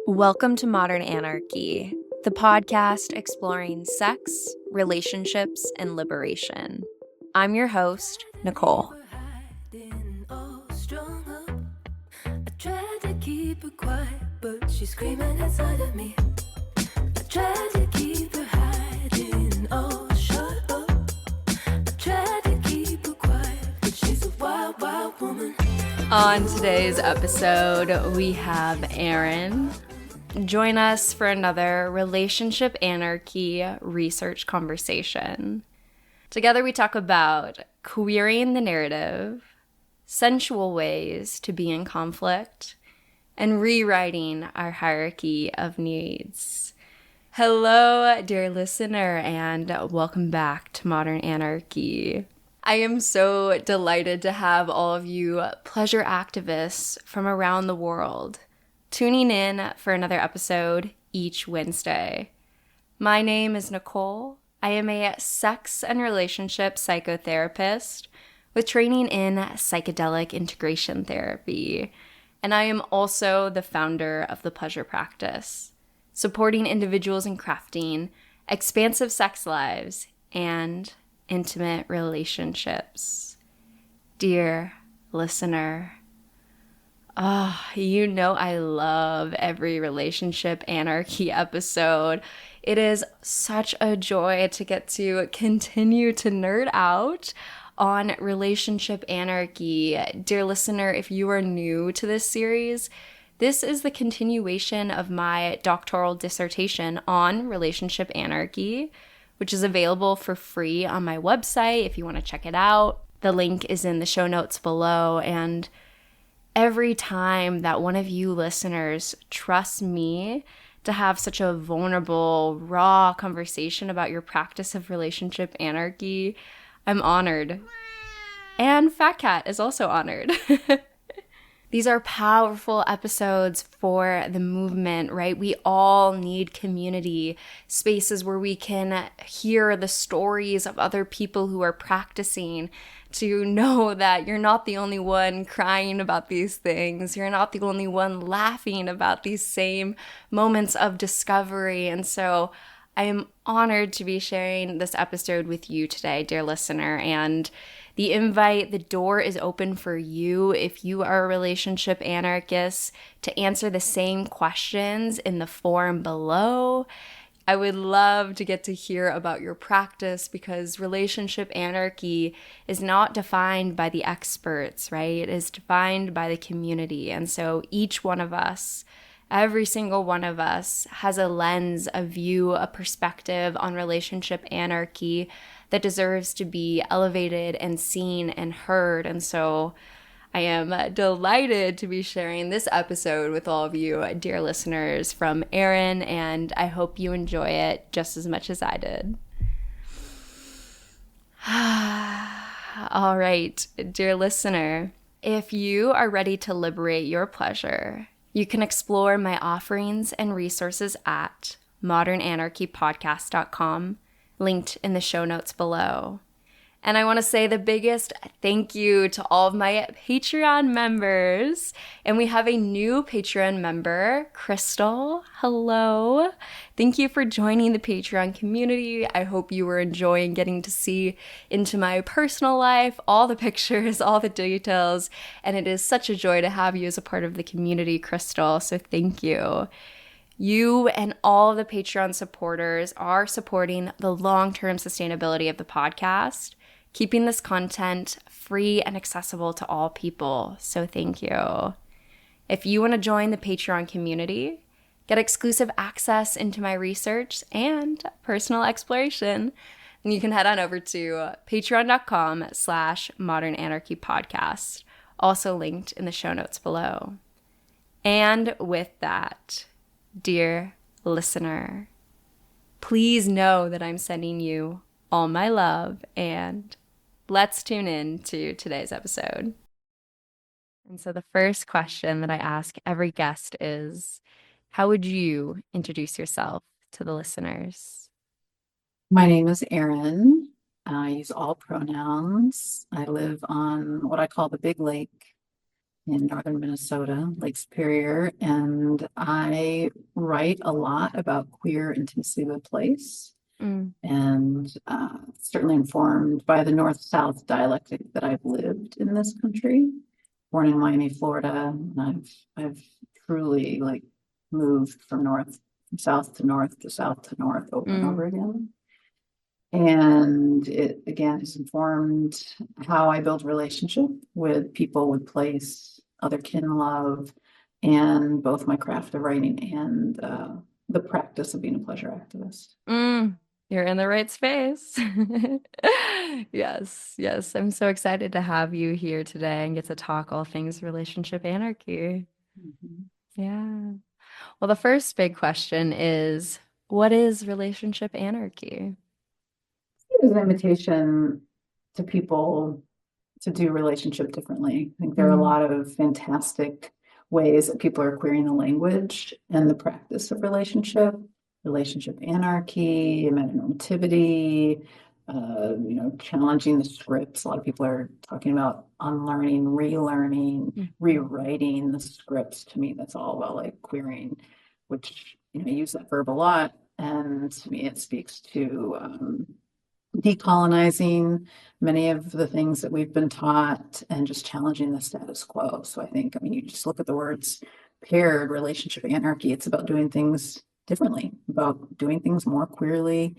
Welcome to Modern Anarchy, the podcast exploring sex, relationships, and liberation. I'm your host, Nicole. I tried to keep her quiet, but she's screaming inside of me. I tried to keep her hiding, oh, shut up. I tried to keep her quiet, but she's a wild, wild woman. On today's episode, we have Erin. Join us for another Relationship Anarchy research conversation. Together we talk about queering the narrative, sensual ways to be in conflict, and rewriting our hierarchy of needs. Hello, dear listener, and welcome back to Modern Anarchy. I am so delighted to have all of you pleasure activists from around the world tuning in for another episode each Wednesday. My name is Nicole. I am a sex and relationship psychotherapist with training in psychedelic integration therapy, and I am also the founder of the Pleasure Practice, supporting individuals in crafting expansive sex lives and intimate relationships. Dear listener, you know I love every Relationship Anarchy episode. It is such a joy to get to continue to nerd out on Relationship Anarchy. Dear listener, if you are new to this series, this is the continuation of my doctoral dissertation on Relationship Anarchy, which is available for free on my website if you want to check it out. The link is in the show notes below, and every time that one of you listeners trusts me to have such a vulnerable, raw conversation about your practice of relationship anarchy, I'm honored. And Fat Cat is also honored. These are powerful episodes for the movement, right? We all need community, spaces where we can hear the stories of other people who are practicing, to know that you're not the only one crying about these things. You're not the only one laughing about these same moments of discovery. And so I am honored to be sharing this episode with you today, dear listener. And the door is open for you if you are a relationship anarchist to answer the same questions in the form below. I would love to get to hear about your practice, because relationship anarchy is not defined by the experts, right? It is defined by the community. And so each one of us, every single one of us, has a lens, a view, a perspective on relationship anarchy that deserves to be elevated and seen and heard. And so I am delighted to be sharing this episode with all of you, dear listeners, from Erin, and I hope you enjoy it just as much as I did. All right, dear listener, if you are ready to liberate your pleasure, you can explore my offerings and resources at modernanarchypodcast.com, linked in the show notes below. And I want to say the biggest thank you to all of my Patreon members. And we have a new Patreon member, Crystal. Hello. Thank you for joining the Patreon community. I hope you were enjoying getting to see into my personal life, all the pictures, all the details. And it is such a joy to have you as a part of the community, Crystal. So thank you. You and all of the Patreon supporters are supporting the long-term sustainability of the podcast, keeping this content free and accessible to all people. So thank you. If you want to join the Patreon community, get exclusive access into my research and personal exploration, then you can head on over to patreon.com/modernanarchypodcast, also linked in the show notes below. And with that, dear listener, please know that I'm sending you all my love, and let's tune in to today's episode. And so the first question that I ask every guest is, how would you introduce yourself to the listeners? My name is Erin. I use all pronouns. I live on what I call the Big Lake in northern Minnesota, Lake Superior, and I write a lot about queer intimacy with place, Mm, and certainly informed by the north-south dialectic that I've lived in this country. Born in Miami, Florida, and I've truly like moved from south to north to south to north over and over mm, again. And it again has informed how I build relationship with people, with place, other kin love, and both my craft of writing and the practice of being a pleasure activist. mm. You're in the right space. Yes, yes. I'm so excited to have you here today and get to talk all things relationship anarchy. Mhm. Yeah. Well, the first big question is, what is relationship anarchy? It was an invitation to people to do relationship differently. I think there are a Mm, lot of fantastic ways that people are queering the language and the practice of relationship anarchy, metanormativity, challenging the scripts. A lot of people are talking about unlearning, relearning, mhm, rewriting the scripts. To me, that's all about like queering, which, I use that verb a lot. And to me, it speaks to decolonizing many of the things that we've been taught and just challenging the status quo. So I mean, you just look at the words paired, relationship, anarchy. It's about doing things differently, about doing things more queerly.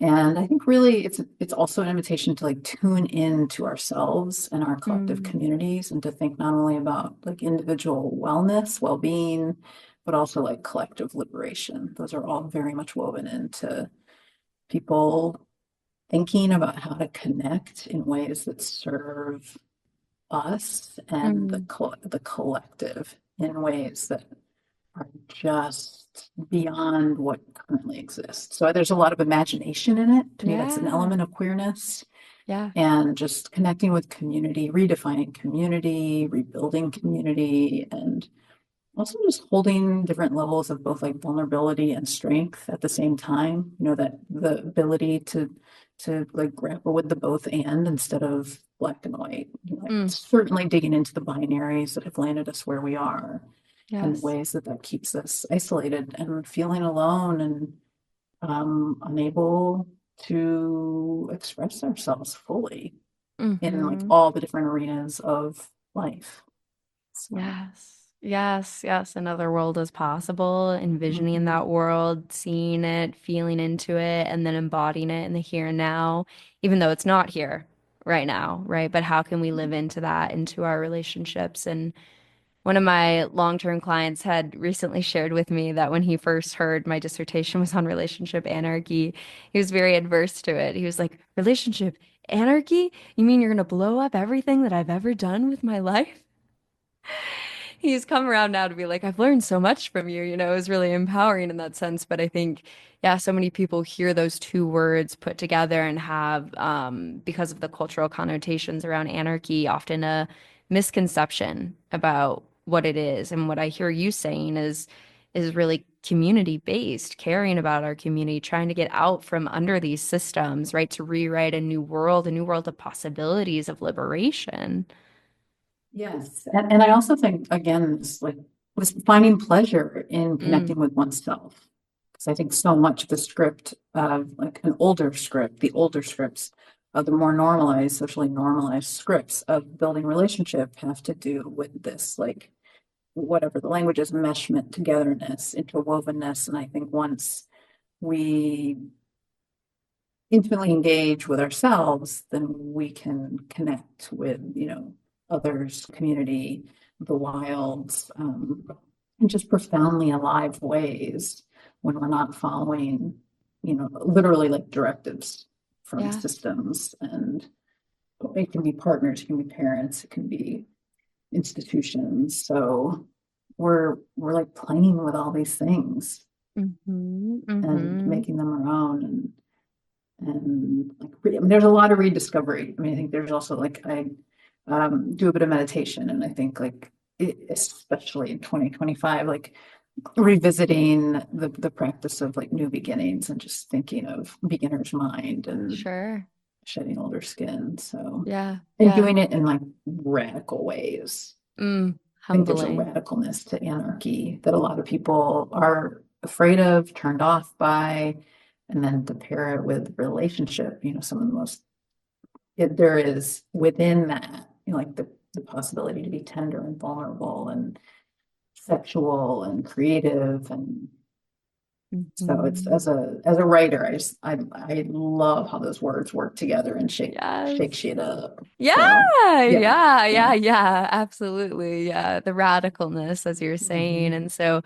And I think really it's also an invitation to like tune in to ourselves and our collective mm, communities and to think not only about like individual wellness, well-being, but also like collective liberation. Those are all very much woven into people thinking about how to connect in ways that serve us and mm. the collective in ways that are just beyond what currently exists. So there's a lot of imagination in it. To me, that's an Yeah, element of queerness yeah. and just connecting with community, redefining community, rebuilding community, and also just holding different levels of both like vulnerability and strength at the same time, that the ability to like grapple with the both and instead of black and white, like Mm, certainly digging into the binaries that have landed us where we are and yes. ways that that keeps us isolated and feeling alone and unable to express ourselves fully in like Hmm. all the different arenas of life. So Yes. Yes, yes. Another world is possible, envisioning mhm. that world, seeing it, feeling into it, and then embodying it in the here and now, even though it's not here right now, right? But how can we live into that, into our relationships? And one of my long-term clients had recently shared with me that when he first heard my dissertation was on relationship anarchy, he was very adverse to it. He was like, relationship anarchy? You mean you're gonna blow up everything that I've ever done with my life? He's come around now to be like, I've learned so much from you, it was really empowering in that sense. But I think, yeah, so many people hear those two words put together and have, because of the cultural connotations around anarchy, often a misconception about what it is. And what I hear you saying is really community based, caring about our community, trying to get out from under these systems, right, to rewrite a new world of possibilities of liberation. Yes. And I also think, again, it's like was finding pleasure in Mm, connecting with oneself. Because I think so much of the script of like an older script, the older scripts of the more normalized, socially normalized scripts of building relationship have to do with this, like whatever the language is, meshment, togetherness, interwovenness. And I think once we intimately engage with ourselves, then we can connect with, others, community, the wilds, in just profoundly alive ways when we're not following, literally like directives from yeah. systems. And it can be partners, it can be parents, it can be institutions. So we're like playing with all these things Hmm. and Hmm. making them our own and like I mean, there's a lot of rediscovery. I mean, I think there's also like I do a bit of meditation, and I think like especially in 2025, like revisiting the practice of like new beginnings and just thinking of beginner's mind and Sure. shedding older skin. So Yeah. and Yeah. doing it in like radical ways. I think there's a Humbling. radicalness to anarchy that a lot of people are afraid of, turned off by, and then to pair it with relationship, some of the most there is within that, like the possibility to be tender and vulnerable and sexual and creative. And so it's Mhm. as a writer, I love how those words work together and Yes. shake shit up. Yeah, So yeah, yeah, yeah. yeah, yeah, absolutely. Yeah, the radicalness, as you're saying. Mhm. And so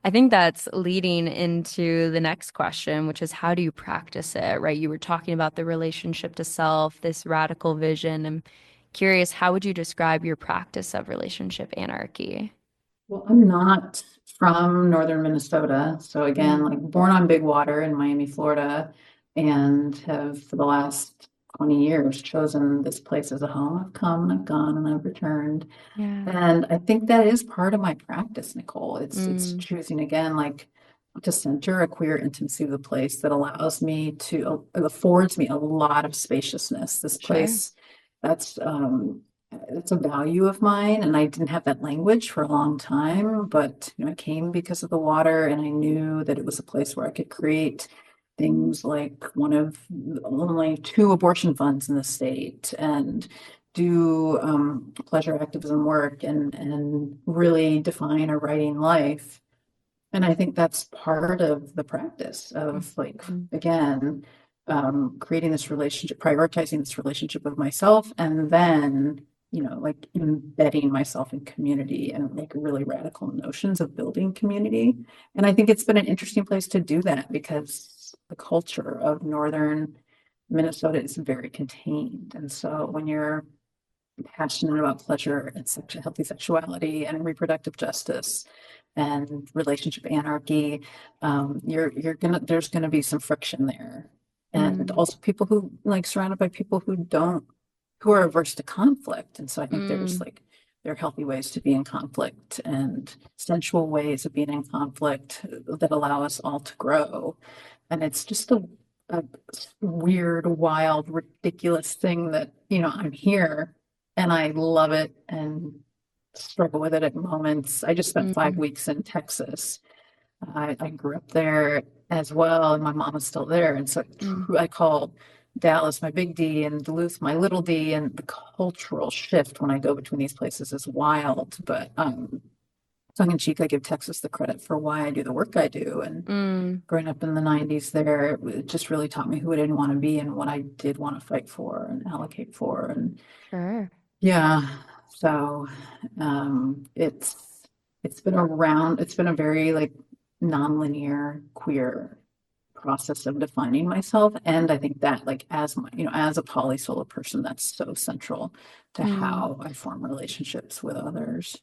I think that's leading into the next question, which is how do you practice it, right? You were talking about the relationship to self, this radical vision. I'm curious, how would you describe your practice of relationship anarchy? Well, I'm not from northern Minnesota. So again, Mm, like born on big water in Miami, Florida, and have for the last 20 years chosen this place as a home. I've come and I've gone and I've returned. yeah. And I think that is part of my practice, Nicole. It's Mm, choosing again, like to center a queer intimacy of the place that allows me to affords me a lot of spaciousness. This sure. place that's it's a value of mine, and I didn't have that language for a long time, but I came because of the water, and I knew that it was a place where I could create things like one of only two abortion funds in the state, and do pleasure activism work and really define a writing life. And I think that's part of the practice of like, Mhm. again, creating this relationship, prioritizing this relationship with myself, and then, like embedding myself in community and like really radical notions of building community. And I think it's been an interesting place to do that because the culture of Northern Minnesota is very contained. And so when you're passionate about pleasure and healthy sexuality and reproductive justice and relationship anarchy, you're gonna there's gonna be some friction there, and Mm, also people who like surrounded by people who are averse to conflict, and so I think mm, there are healthy ways to be in conflict and sensual ways of being in conflict that allow us all to grow, and it's just a weird, wild, ridiculous thing that I'm here and I love it and struggle with it at moments. I just spent five mm, weeks in Texas. I grew up there as well, and my mom is still there. And so mm, I call Dallas my big D and Duluth my little D. And the cultural shift when I go between these places is wild. But tongue in cheek, I give Texas the credit for why I do the work I do. And mm, growing up in the 90s there, it just really taught me who I didn't want to be and what I did want to fight for and allocate for. And sure. yeah, so it's been a very like nonlinear queer process of defining myself. And I think that like as a polysolo person, that's so central to Mm, how I form relationships with others.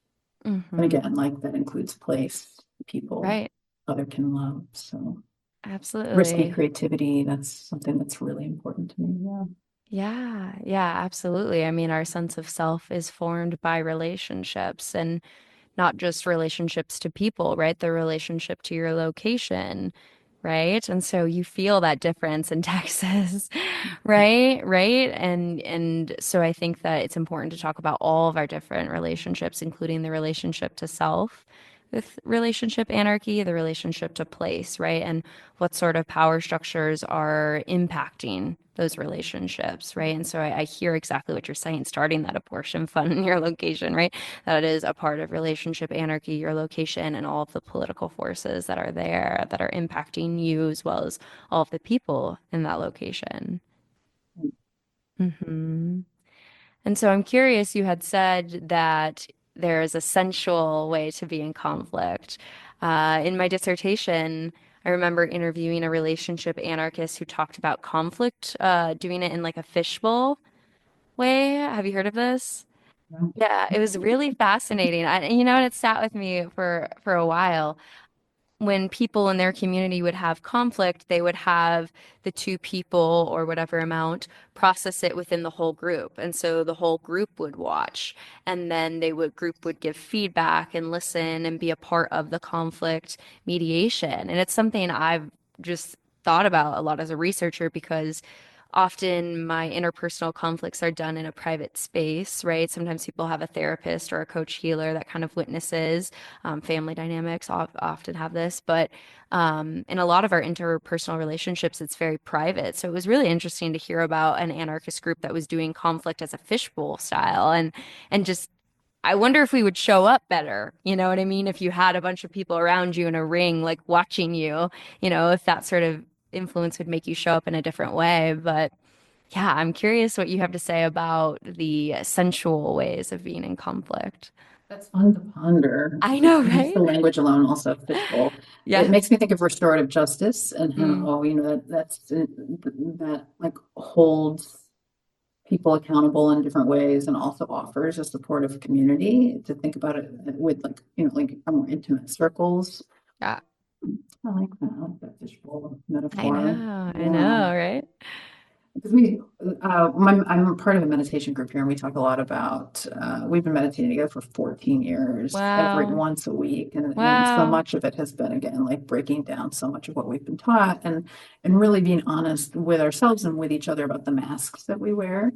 And hmm. again, like that includes place, people, Right. other can love. So risky Absolutely. creativity, that's something that's really important to me. Yeah. Yeah, yeah, absolutely. I mean, our sense of self is formed by relationships and not just relationships to people, right? The relationship to your location, right? And so you feel that difference in Texas, right? Right? And so I think that it's important to talk about all of our different relationships, including the relationship to self with relationship anarchy, the relationship to place, right? And what sort of power structures are impacting those relationships, right? And so I hear exactly what you're saying, starting that abortion fund in your location, right? That is a part of relationship anarchy, your location, and all of the political forces that are there that are impacting you as well as all of the people in that location. Hmm. And so I'm curious, you had said that there is a sensual way to be in conflict. In my dissertation, I remember interviewing a relationship anarchist who talked about conflict, doing it in like a fishbowl way. Have you heard of this? Yeah, it was really fascinating. And it sat with me for a while. When people in their community would have conflict, they would have the two people or whatever amount process it within the whole group. And so the whole group would watch, and then group would give feedback and listen and be a part of the conflict mediation. And it's something I've just thought about a lot as a researcher because often my interpersonal conflicts are done in a private space, right? Sometimes people have a therapist or a coach healer that kind of witnesses. Family dynamics often have this, but in a lot of our interpersonal relationships, it's very private. So it was really interesting to hear about an anarchist group that was doing conflict as a fishbowl style, and just I wonder if we would show up better. You know what I mean? If you had a bunch of people around you in a ring, like watching you, if that sort of influence would make you show up in a different way. But yeah, I'm curious what you have to say about the sensual ways of being in conflict. That's fun to ponder. I know, Just the right? language alone, also fishbowl. It Yeah. makes me think of restorative justice and Mm, how, that like holds people accountable in different ways and also offers a supportive community to think about it with like, like a more intimate circles. yeah. I like that fishbowl I metaphor. know. I Yeah. know, right? Because I'm part of a meditation group here, and we talk a lot about, we've been meditating together for 14 years, Wow. once a week. And so Wow. much of it has been, again, like breaking down so much of what we've been taught and really being honest with ourselves and with each other about the masks that we wear.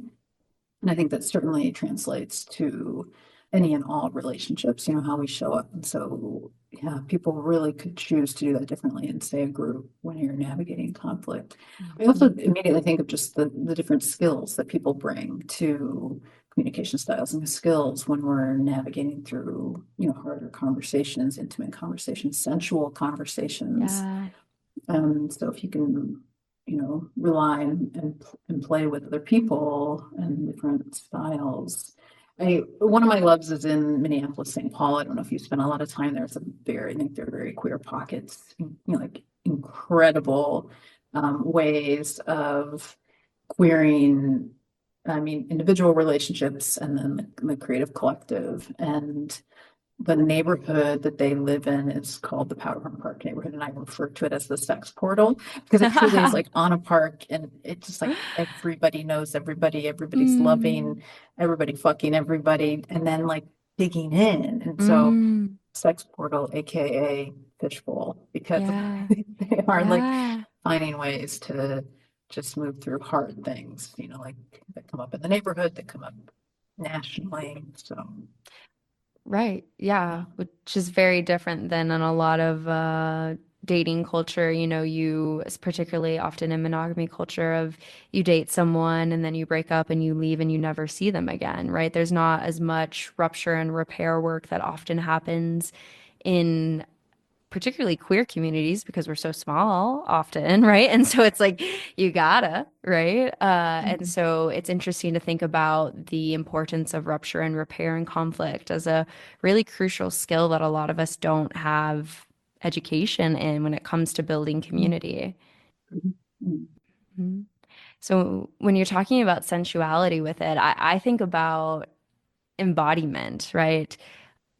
And I think that certainly translates to any and all relationships, how we show up. And so, yeah, people really could choose to do that differently in, say, a group when you're navigating conflict. I also Mhm. immediately think of just the different skills that people bring to communication styles and skills when we're navigating through, harder conversations, intimate conversations, sensual conversations. Yeah. So if you can, rely and play with other people and different styles. One of my loves is in Minneapolis, St. Paul. I don't know if you spent a lot of time there. I think they're very queer pockets, like incredible ways of queering, I mean, individual relationships and then the creative collective. And the neighborhood that they live in is called the Powder Horn Park neighborhood, and I refer to it as the sex portal because it truly is like on a park, and it's just like everybody knows everybody, everybody's Mm, loving, everybody fucking everybody, and then like digging in. And so mm, sex portal, aka fishbowl, because yeah. they are like Yeah. finding ways to just move through hard things, like that come up in the neighborhood, that come up nationally. So Right. yeah. Yeah. Which is very different than in a lot of dating culture. Particularly often in monogamy culture, of you date someone and then you break up and you leave and you never see them again, right? There's not as much rupture and repair work that often happens in particularly queer communities because we're so small often, right? And so it's like you gotta, right? And so it's interesting to think about the importance of rupture and repair and conflict as a really crucial skill that a lot of us don't have education in when it comes to building community. Mhm. Mhm. So when you're talking about sensuality with it, I think about embodiment, right?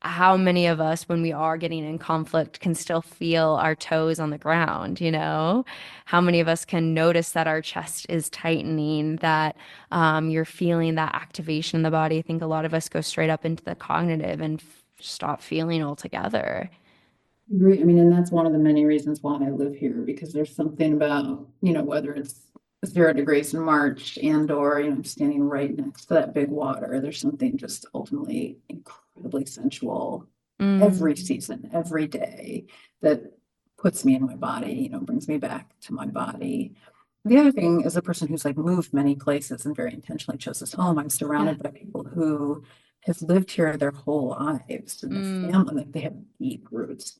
How many of us, when we are getting in conflict, can still feel our toes on the ground, you know? How many of us can notice that our chest is tightening, that you're feeling that activation in the body? I think a lot of us go straight up into the cognitive and stop feeling altogether. Agree. I mean, and that's one of the many reasons why I live here, because there's something about, whether it's 0 degrees in March and or, I'm standing right next to that big water. There's something just ultimately incredibly sensual every Mm, season, every day that puts me in my body, brings me back to my body. The other thing is a person who's like moved many places and very intentionally chose this home. I'm yeah. surrounded by people who have lived here their whole lives, and the Mm, family, like they have deep roots.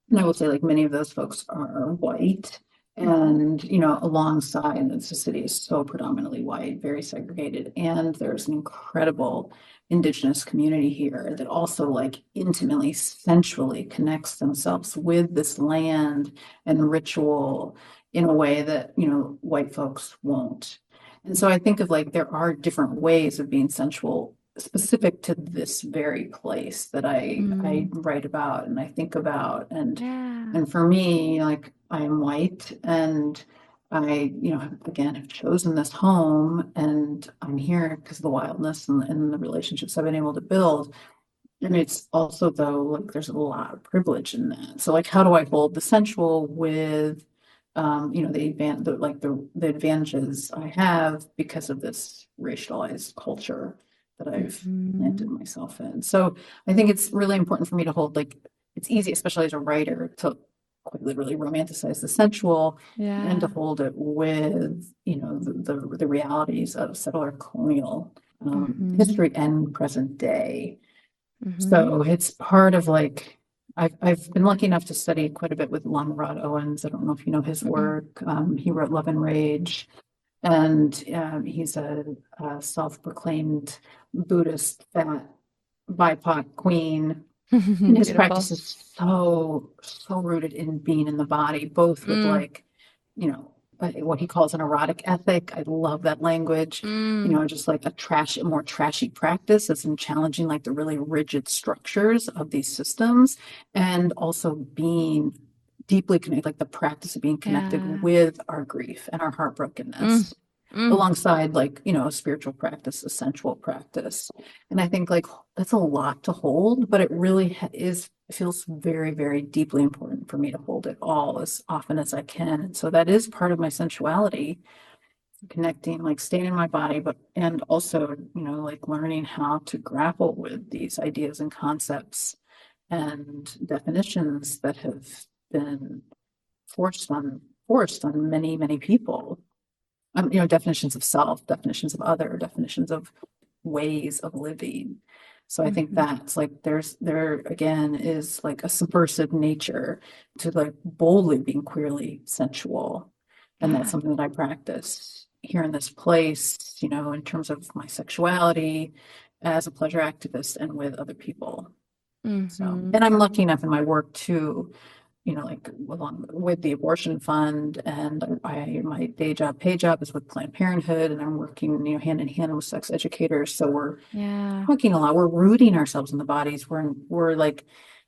And I will say, like, many of those folks are white. And, alongside the city is so predominantly white, very segregated. And there's an incredible indigenous community here that also, like, intimately, sensually connects themselves with this land and ritual in a way that, white folks won't. And so I think of like there are different ways of being sensual specific to this very place that I mm, write about and I think about. and yeah. and for me, like I am white and I, again have chosen this home and I'm here because of the wildness and the relationships I've been able to build. And it's also though like there's a lot of privilege in that. So like how do I hold the sensual with the advantages I have because of this racialized culture that I've planted Mhm. myself in. So I think it's really important for me to hold, like, it's easy, especially as a writer, to quite literally romanticize the sensual and to Yeah. hold it with, the realities of settler colonial Mhm. history and present day. Mhm. So it's part of, like, I've been lucky enough to study quite a bit with Lon Rod Owens. I don't know if you know his Mm-mm. work. He wrote Love and Rage, and he's a self-proclaimed Buddhist fat BIPOC queen. And his Beautiful. practice is so rooted in being in the body, both with, Mm. like, what he calls an erotic ethic. I love that language. Mm. Just like a more trashy practice that's in challenging, like, the really rigid structures of these systems, and also being deeply connected, like the practice of being connected Yeah. with our grief and our Mm. heartbrokenness, Mm. alongside, like, a spiritual practice, a sensual practice. And I think, like, that's a lot to hold, but it really feels very, very deeply important for me to hold it all as often as I can. And so that is part of my sensuality, connecting, like, staying in my body, but, and also, like, learning how to grapple with these ideas and concepts and definitions that have been forced on many, many people. Definitions of self, definitions of other, definitions of ways of living. So I think Mhm. that's, like, there again is, like, a subversive nature to, like, boldly being queerly sensual. And that's Yeah. something that I practice here in this place, in terms of my sexuality as a pleasure activist and with other people. So, Mhm. and I'm lucky enough in my work to, like, along with the abortion fund, and my day job, pay job is with Planned Parenthood, and I'm working, hand in hand with sex educators. So we're Yeah. talking a lot. We're rooting ourselves in the bodies. We're like,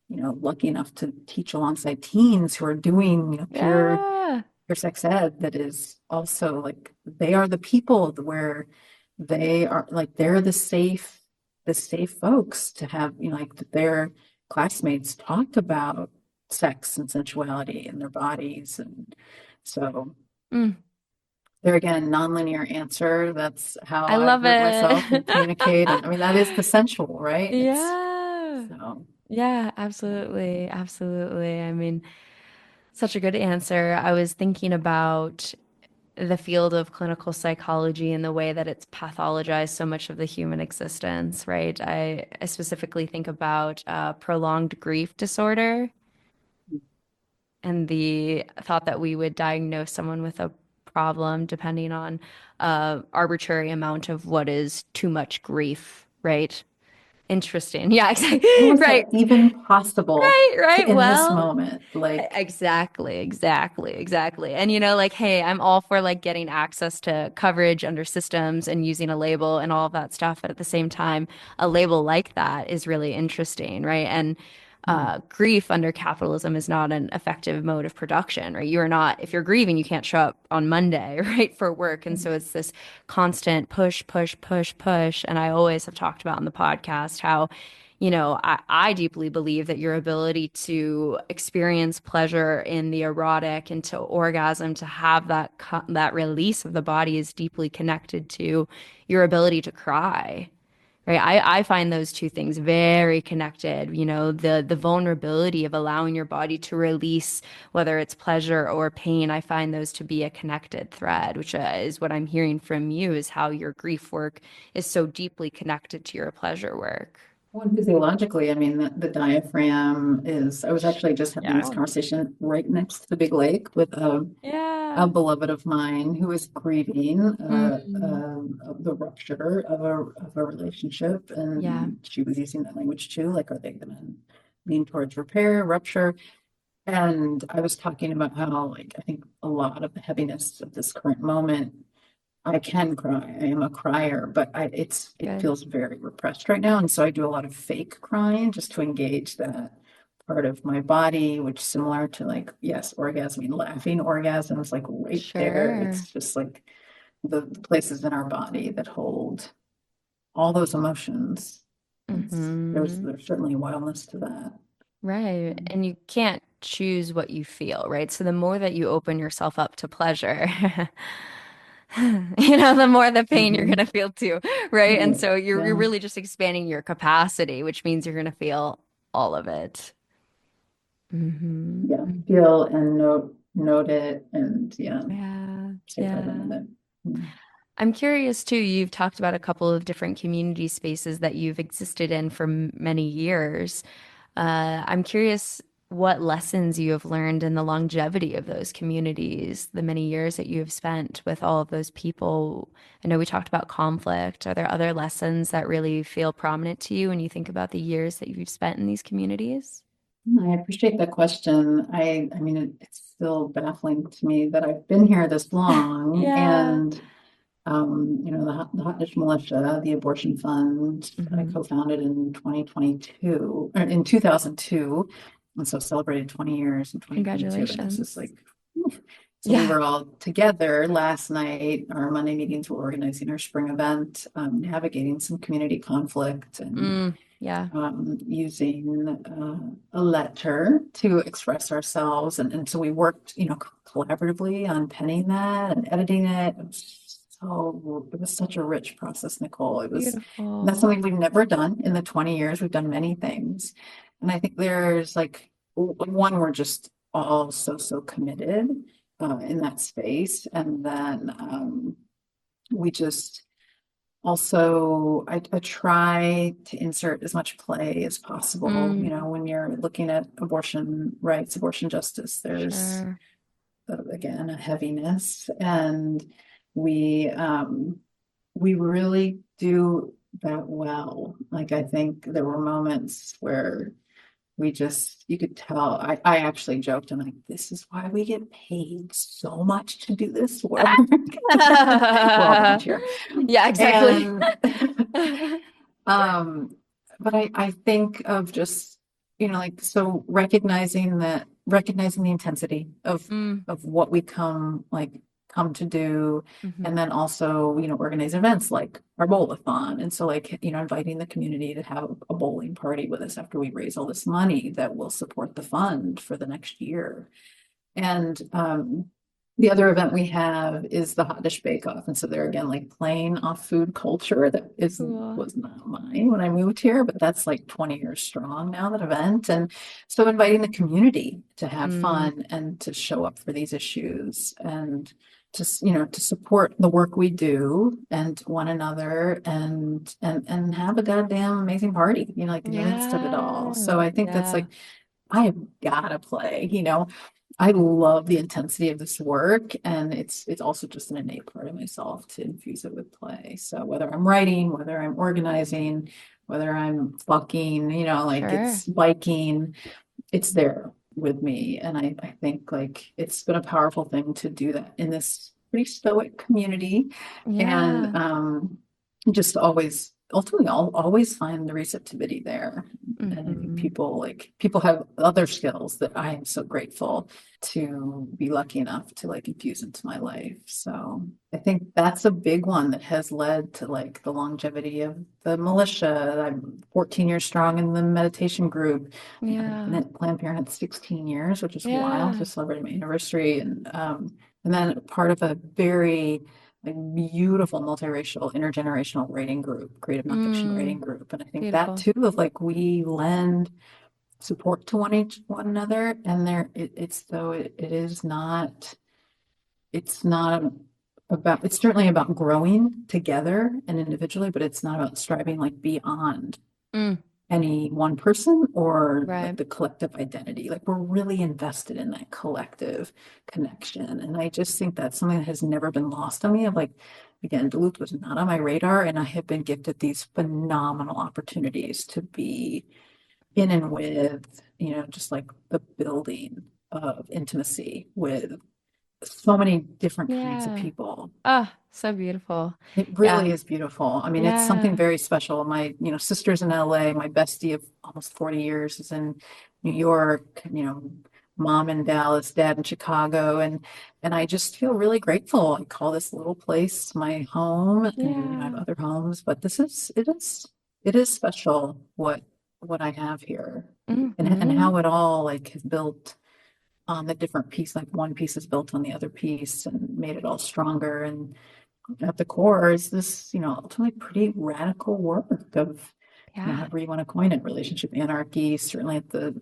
lucky enough to teach alongside teens who are doing, Yeah. pure sex ed that is also, like, they are the people where they are, like, they're the safe folks to have, like, their classmates talked about sex and sensuality in their bodies. And so Mm. there again, nonlinear answer. That's how I I love root myself and it. communicate. And I mean, that is the sensual, right? It's Yeah. so. Yeah, absolutely. Absolutely. I mean, such a good answer. I was thinking about the field of clinical psychology and the way that it's pathologized so much of the human existence, right? I specifically think about prolonged grief disorder and the thought that we would diagnose someone with a problem depending on arbitrary amount of what is too much grief, right? Interesting. Yeah, exactly. How is that Right. even possible Right, to, right. in this Well, moment? Like, exactly, exactly, exactly. And like, hey, I'm all for like getting access to coverage under systems and using a label and all of that stuff. But at the same time, a label like that is really interesting, right? And hmm, grief under capitalism is not an effective mode of production, right? You're not, if you're grieving, you can't show up on Monday, right, for work. And so it's this constant push, push, push, push. And I always have talked about in the podcast how I deeply believe that your ability to experience pleasure in the erotic and to orgasm, to have that release of the body is deeply connected to your ability to cry. Right. I find those two things very connected. The vulnerability of allowing your body to release, whether it's pleasure or pain, I find those to be a connected thread, which is what I'm hearing from you is how your grief work is so deeply connected to your pleasure work. one, physiologically, I mean, the diaphragm is, I was actually just having this Yeah. conversation right next to the big lake with a Yeah. beloved of mine who is grieving Mm. the rupture of a relationship. Yeah. And she was using that language too, like, are they going to lean towards repair, rupture? And I was talking about how, like, I think a lot of the heaviness of this current moment, I can cry. I am a crier, but it Good. feels very repressed right now. And so I do a lot of fake crying just to engage that part of my body, which is similar to, like, yes, orgasming, laughing orgasms, like, right there. Sure. It's just like the places in our body that hold all those emotions. There's Hmm. there's certainly a wildness to that. Right. And you can't choose what you feel, right? So the more that you open yourself up to pleasure, the more the pain you're Mhm. gonna feel too, right? And Right. so you're Yeah. really just expanding your capacity, which means you're gonna feel all of it. Yeah. Hmm. Feel and note it and yeah, Yeah, stay present yeah. with it. Mm. I'm curious too, you've talked about a couple of different community spaces that you've existed in for many years. I'm curious what lessons you have learned in the longevity of those communities, the many years that you have spent with all of those people. I know we talked about conflict. Are there other lessons that really feel prominent to you when you think about the years that you've spent in these communities? I appreciate that question. I mean, it's still baffling to me that I've been here this long Yeah. and the Hot Dish Militia, the abortion fund, I Hmm. co-founded in 2022, or in 2002. And so celebrated 20 years in 2022. And this is Congratulations. like, oof. So we Yeah. were all together last night. Our Monday meetings were organizing our spring event, navigating some community conflict and Yeah. using a letter to express ourselves. And so we worked, collaboratively on penning that and editing it. It was such a rich process, Nicole. That's Beautiful. something we've never done in the 20 years. We've done many things. And I think there's like one, we're just all so committed in that space. And then we just also, I try to insert as much play as possible. Mm, When you're looking at abortion rights, abortion justice, there's sure. again a heaviness, and we um, we really do that well. Like I think there were moments where you could tell. I actually joked, I'm like, this is why we get paid so much to do this work. We're all volunteer. Yeah, exactly. And um, but I think of just, like so recognizing the intensity Mm, of what we come to do, hmm. and then also, organize events like our bowl-a-thon. And so like, inviting the community to have a bowling party with us after we raise all this money that will support the fund for the next year. And the other event we have is the Hot Dish Bake Off. And so they're again like playing off food culture that Cool. was not mine when I moved here, but that's like 20 years strong now, that event. And so inviting the community to have Mm, fun and to show up for these issues and to support the work we do and one another and have a goddamn amazing party, like in the midst of it all. yeah. So I think that's Yeah. like I have gotta play. I love the intensity of this work, and it's also just an innate part of myself to infuse it with play. So whether I'm writing, whether I'm organizing, whether I'm fucking, like Sure. it's biking, it's there with me. And I think like it's been a powerful thing to do that in this pretty stoic community. And Yeah. just always ultimately I'll always find the receptivity there. And I think Hmm. people have other skills that I am so grateful to be lucky enough to like infuse into my life. So I think that's a big one that has led to like the longevity of the militia. I'm 14 years strong in the meditation group. I've been Yeah. at Planned Parenthood 16 years, which is wild. Yeah. Just celebrated my anniversary, and then part of a very like beautiful multiracial intergenerational writing group, creative nonfiction writing Mm, group. And I think that beautiful. too of like we lend support to one another, and it's though it is not it's not about it's certainly about growing together and individually, but it's not about striving like beyond Mm, any one person or like right. the collective identity. Like we're really invested in that collective connection. And I just think that's something that has never been lost on me. Of like, again, Duluth was not on my radar, and I have been gifted these phenomenal opportunities to be in and with, just like the building of intimacy with so many different kinds of Yeah. people. Ah, so beautiful. It Yeah. really is beautiful. I mean, it's something Yeah. very special. My, sister's in LA. My bestie of almost 40 years is in New York, mom in Dallas, dad in Chicago. And I just feel really grateful. I call this little place my home, and I have Yeah. other homes, but it is special what I have here, and Hmm. how it all like has built. on the different piece, like one piece is built on the other piece and made it all stronger. And at the core is this, ultimately pretty radical work of, Yeah. however you want to coin it, relationship anarchy, certainly at the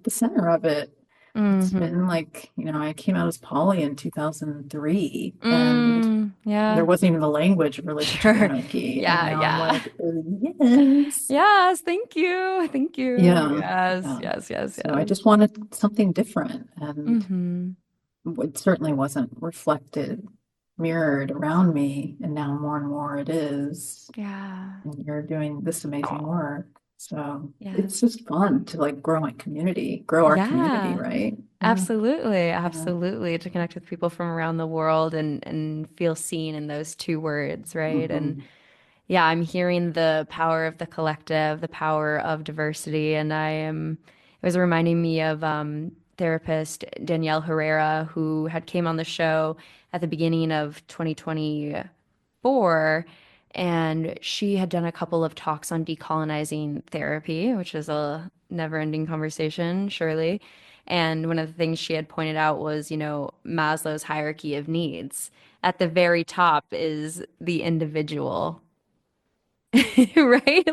center of it. It's Mm-hmm. been like, I came out as poly in 2003 and there Yeah. wasn't even the language of relationship Sure. anarchy. And Yeah, now I'm yeah. like, yes. Yes, thank you. Thank you. Yeah. Yes, Yeah. yes, yes, So I yes. just wanted something different. And Mm-hmm. it certainly wasn't reflected, mirrored around me. And now more and more it is. Yeah. And you're doing this amazing work. So Yes. it's just fun to like grow my community, grow our community, Yeah. right? Yeah. Absolutely. Yeah. Absolutely. To connect with people from around the world and feel seen in those two words, right? And Hmm. yeah, I'm hearing the power of the collective, the power of diversity, and it was reminding me of therapist Danielle Herrera, who had came on the show at the beginning of 2024, and she had done a couple of talks on decolonizing therapy, which is a never-ending conversation, surely. And one of the things she had pointed out was, Maslow's hierarchy of needs. At the very top is the individual, right?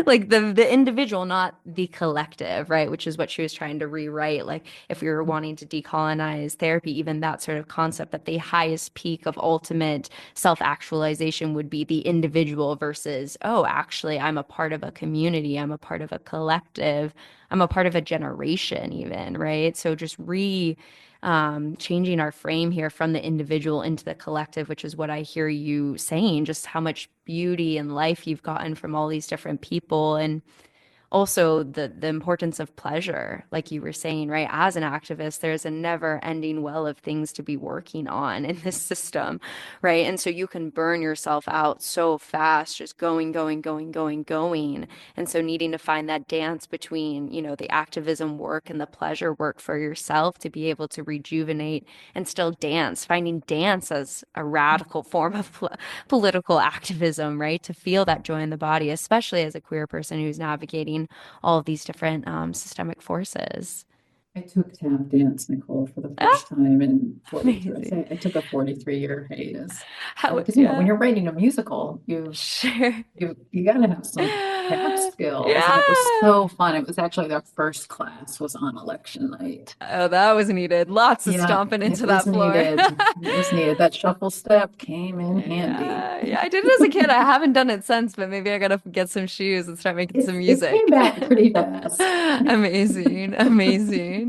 Like the individual, not the collective, right? Which is what she was trying to rewrite. Like if we were wanting to decolonize therapy, even that sort of concept that the highest peak of ultimate self-actualization would be the individual versus, oh, actually, I'm a part of a community, I'm a part of a collective, I'm a part of a generation, even, right? So just changing our frame here from the individual into the collective, which is what I hear you saying, just how much beauty and life you've gotten from all these different people. And also the importance of pleasure, like you were saying, right? As an activist, there's a never ending well of things to be working on in this system, right? And so you can burn yourself out so fast, just going, going, going, going, going. And so needing to find that dance between, the activism work and the pleasure work for yourself to be able to rejuvenate and still dance, finding dance as a radical form of political activism, right? To feel that joy in the body, especially as a queer person who's navigating all of these different systemic forces. I took tap dance, Nicole, for the Ah, first time in 43. I amazing. say I took a 43-year hiatus. How, Because when yeah, you're writing a musical, sure. you got to have some tap skills, and it was Yeah. so fun. It was actually their first class was on election night. Oh, that was needed. Lots of Yeah, stomping it into was that floor. needed. It was needed. That shuffle step came in handy. Yeah, yeah, I did it as a kid. I haven't done it since, but maybe I gotta get some shoes and start making some It came music. back pretty fast. Amazing, amazing.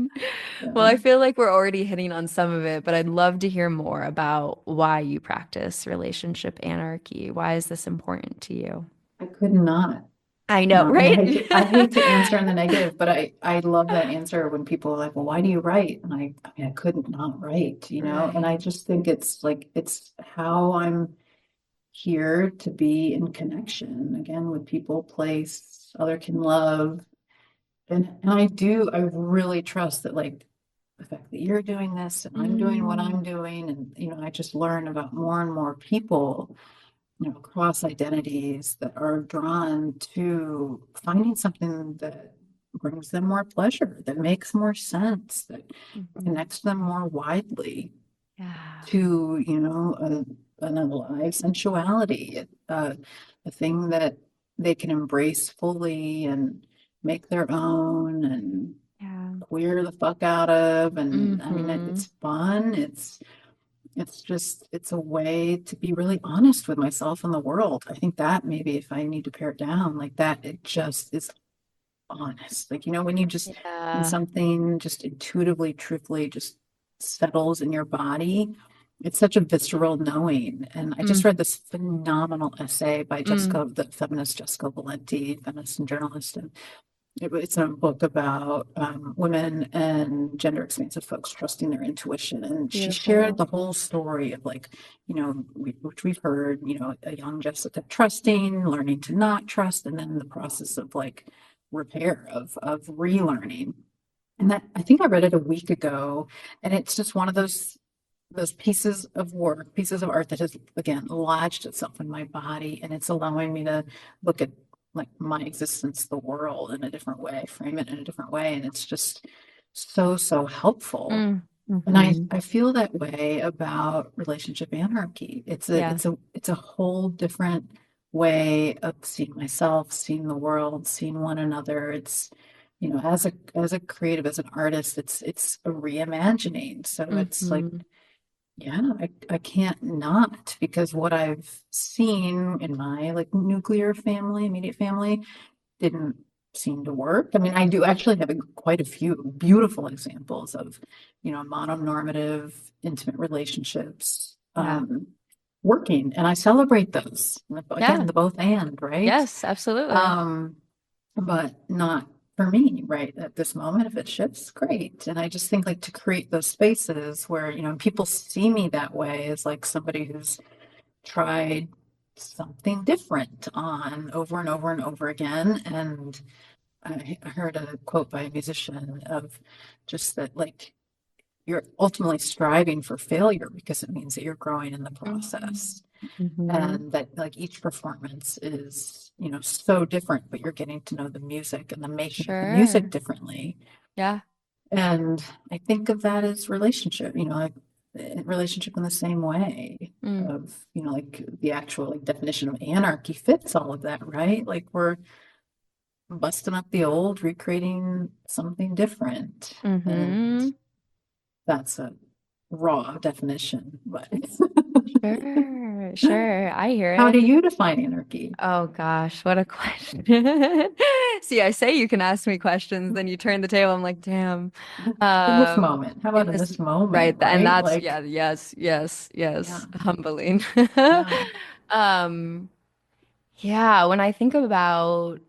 Well, Yeah. I feel like we're already hitting on some of it, but I'd love to hear more about why you practice relationship anarchy. Why is this important to you? I could not. I know, And right? I hate to answer in the negative, but I love that answer when people are like, well, why do you write? And I mean, I couldn't not write, and I Right. just think it's like, it's how I'm here to be in connection again with people, place, other can love. And I really trust that like the fact that you're doing this and I'm doing what Mm, I'm doing. And, I just learn about more and more people across identities that are drawn to finding something that brings them more pleasure, that makes more sense, that mhm. connects them more widely Yeah. to, an alive sensuality, a thing that they can embrace fully and make their own and Yeah. queer the fuck out of. And I mean, Mm-hmm. it's fun. It's a way to be really honest with myself and the world. I think that maybe if I need to pare it down like that, it just is honest. Like, when you just, when Yeah. something just intuitively, truthfully just settles in your body, it's such a visceral knowing. And I just Mm, read this phenomenal essay by mm. the feminist Jessica Valenti, feminist and journalist. And it's a book about women and gender expansive folks trusting their intuition. And she shared Beautiful. the whole story of like, which we've heard, a young Jessica trusting, learning to not trust, and then the process of like repair, of relearning. And that I think I read it a week ago, and it's just one of those pieces of work, pieces of art that has again lodged itself in my body, and it's allowing me to look at like my existence, the world in a different way, frame it in a different way. And it's just so helpful. Mm. And Hmm. I feel that way about relationship anarchy. Yeah. It's a whole different way of seeing myself, seeing the world, seeing one another. It's, you know, as a creative, as an artist, it's a reimagining. So it's like, Hmm. yeah, I can't not, because what I've seen in my like nuclear family, immediate family, didn't seem to work. I mean, I do actually have quite a few beautiful examples of, you know, mononormative, intimate relationships Yeah. working, and I celebrate those. Again, Yeah. the both and, right? Yes, absolutely. Um, but not for me, right? At this moment, if it shifts, great. And I just think like to create those spaces where, you know, people see me that way as like somebody who's tried something different on over and over and over again. And I heard a quote by a musician of just that, like, you're ultimately striving for failure because it means that you're growing in the process. Mm-hmm. And that, like, each performance is, you know, so different, but you're getting to know the music and the making of the music Sure. differently. Yeah. And I think of that as relationship, you know, like relationship in the same way Mm. of, you know, like the actual like definition of anarchy fits all of that, right? Like we're busting up the old, recreating something different. And Mm-hmm. that's a raw definition, but Sure. Sure. I hear how it. do you define anarchy? Oh gosh, what a question. See, I say you can ask me questions, then you turn the table. I'm like, damn. In this Um, moment, how in about in this, this moment, right, and right? that's yeah, Like, yes, yes, yeah, yes, humbling. yeah. Um, yeah, when I think about